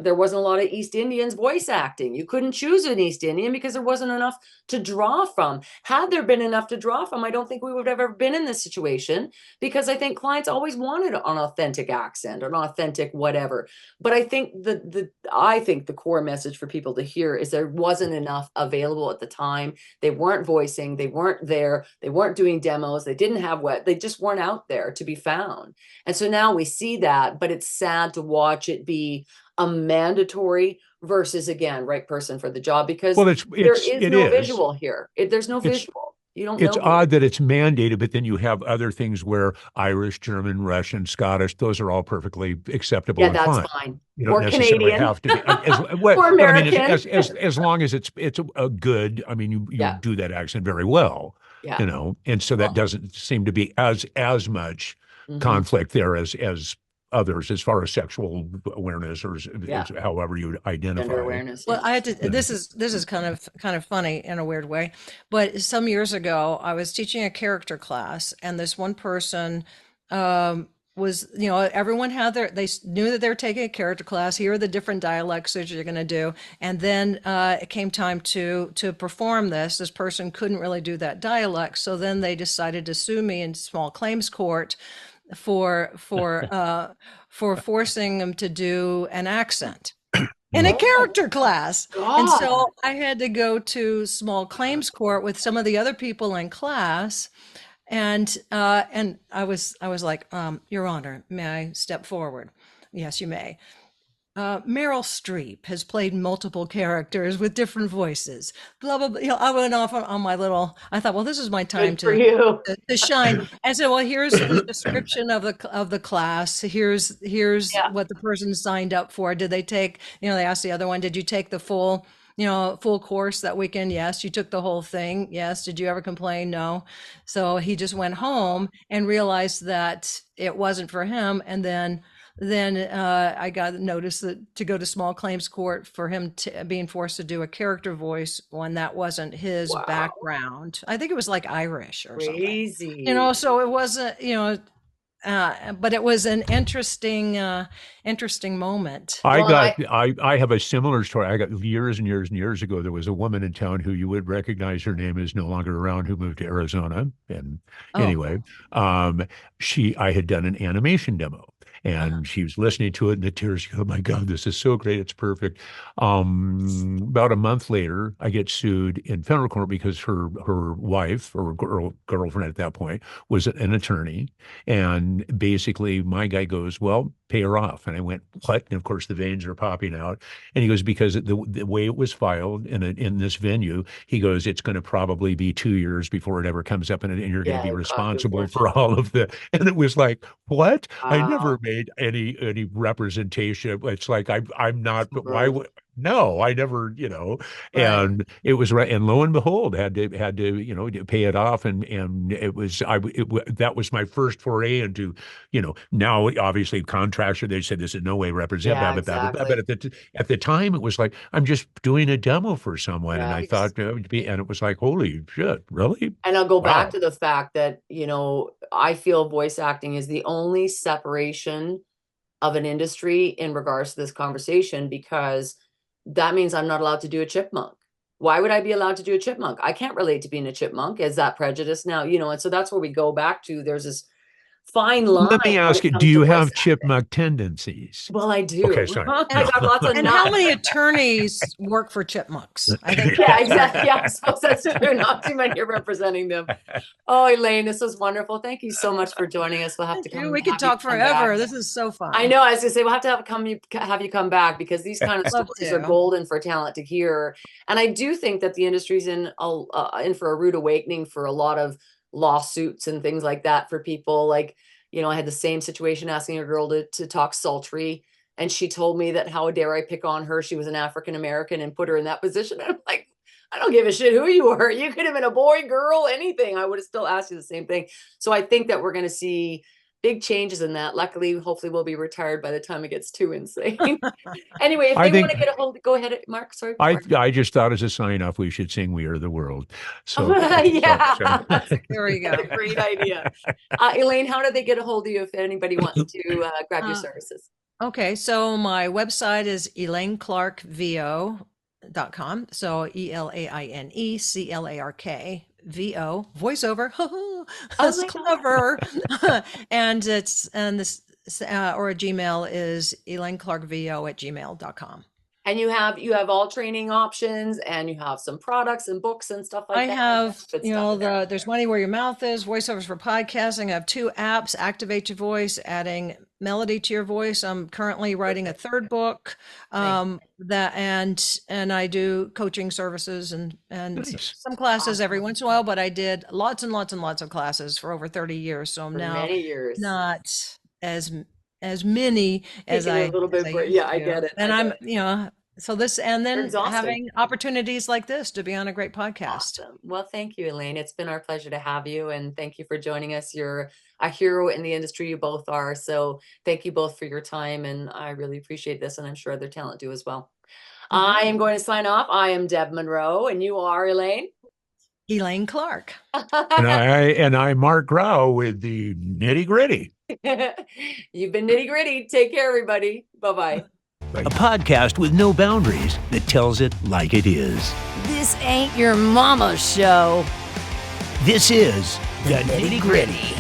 there wasn't a lot of East Indians voice acting. You couldn't choose an East Indian because there wasn't enough to draw from. Had there been enough to draw from, I don't think we would have ever been in this situation, because I think clients always wanted an authentic accent or an authentic whatever. But I think the core message for people to hear is there wasn't enough available at the time. They weren't voicing, they weren't there, they weren't doing demos, they didn't have they just weren't out there to be found. And so now we see that, but it's sad to watch it be a mandatory versus, again, right person for the job, because Well, there is it no is. visual here. There's no It's visual. You don't it's know. odd that it's mandated, but then you have other things where Irish, German, Russian, Scottish, those are all perfectly acceptable Yeah, and that's fine. fine. You don't Or necessarily Canadian have to be well, or but I mean, American. as long as it's a good. I mean, you Yeah, do that accent very well, yeah. and so that Well, doesn't seem to be as much mhm. conflict there as others as far as sexual awareness or Yeah, however you gender identify. awareness. Well, Yeah. I had to, Yeah. this is kind of funny in a weird way, but some years ago, I was teaching a character class, and this one person was, everyone had they knew that they were taking a character class. Here are the different dialects that you're going to do. And then it came time to perform this. This person couldn't really do that dialect. So then they decided to sue me in small claims court for forcing them to do an accent in a Mm. Oh character class. And God. so I had to go to small claims court with some of the other people in class. And I was like, Your Honor, may I step forward? Yes, you may. Meryl Streep has played multiple characters with different voices. Blah blah blah. I went off on my little. I thought, well, this is my time Good for you. to shine. And so, well, here's the description of the class. Here's Yeah. what the person signed up for. Did they take? They asked the other one, did you take the full course that weekend? Yes. You took the whole thing? Yes. Did you ever complain? No. So he just went home and realized that it wasn't for him, and then I got notice that to go to small claims court for him being forced to do a character voice when that wasn't his Wow. background. I think it was like Irish or something. Crazy. So it wasn't, but it was an interesting moment. I have a similar story. I got years and years and years ago, there was a woman in town who you would recognize, her name is no longer around, who moved to Arizona. And anyway, I had done an animation demo. And she was listening to it, and the tears, oh my God, this is so great. It's perfect. About a month later, I get sued in federal court because her wife, or girlfriend at that point, was an attorney. And basically my guy goes, well, pay her off. And I went, what? And of course the veins are popping out. And he goes, because the way it was filed in this venue, he goes, it's going to probably be 2 years before it ever comes up, and you're going to be responsible for all of the. And it was like, what? Wow. I never made any representation. It's like I'm not. But why would? No, I never, Right. And it was right. And lo and behold, had to to pay it off, and it was that was my first foray into, now obviously contractor, they said this is no way representative, exactly. but at the time it was like, I'm just doing a demo for someone, and I thought it would be, and it was like, holy shit, really? And I'll go back to the fact that, I feel voice acting is the only separation of an industry in regards to this conversation, because that means I'm not allowed to do a chipmunk. Why would I be allowed to do a chipmunk? I can't relate to being a chipmunk. Is that prejudice now? And so that's where we go back to, there's this fine line. Let me ask you, do you have chipmunk tendencies? Well, I do. Okay, sorry. I got lots of and nuts. how many attorneys work for chipmunks? I think. Yeah, exactly. Yeah, I suppose that's true. Not too many are representing them. Oh, Elaine, this was wonderful. Thank you so much for joining us. We'll have to come. We could talk forever. This is so fun. I know. I was gonna say, we'll have to have you come back, because these kind of stories are golden for talent to hear. And I do think that the industry's in for a rude awakening for a lot of lawsuits and things like that for people. Like, I had the same situation asking a girl to talk sultry, and she told me that how dare I pick on her. She was an African American and put her in that position. And I'm like, I don't give a shit who you were. You could have been a boy, girl, anything. I would have still asked you the same thing. So I think that we're going to see big changes in that. Luckily, hopefully we'll be retired by the time it gets too insane. Anyway, if they want to get a hold, go ahead, Marc. Sorry. I just thought, as a sign off, we should sing "We Are the World." So yeah, there we go. Great idea. Elaine, how do they get a hold of you if anybody wants to grab your services? Okay, so my website is ElaineClarkVO.com. So ELAINECLARK. VO voiceover. That's clever. And this or a Gmail is ElaineClarkVO@gmail.com. And you have all training options, and you have some products and books and stuff like that. I have, there's Money Where Your Mouth Is, voiceovers for podcasting. I have 2 apps, Activate Your Voice, adding melody to your voice. I'm currently writing a 3rd book, and I do coaching services and some classes every once in a while, but I did lots and lots and lots of classes for over 30 years. So I'm now many years. Not as many as I get it. And I'm so this, and then having opportunities like this to be on a great podcast. Awesome. Well, thank you, Elaine. It's been our pleasure to have you, and thank you for joining us. You're a hero in the industry. You both are. So thank you both for your time, and I really appreciate this, and I'm sure other talent do as well. I am going to sign off. I am Deb Munro, and you are Elaine? Elaine Clark. and I'm Marc Graue with the Nitty Gritty. You've been Nitty Gritty. Take care, everybody. Bye-bye. A podcast with no boundaries that tells it like it is. This ain't your mama's show. This is the Nitty Gritty.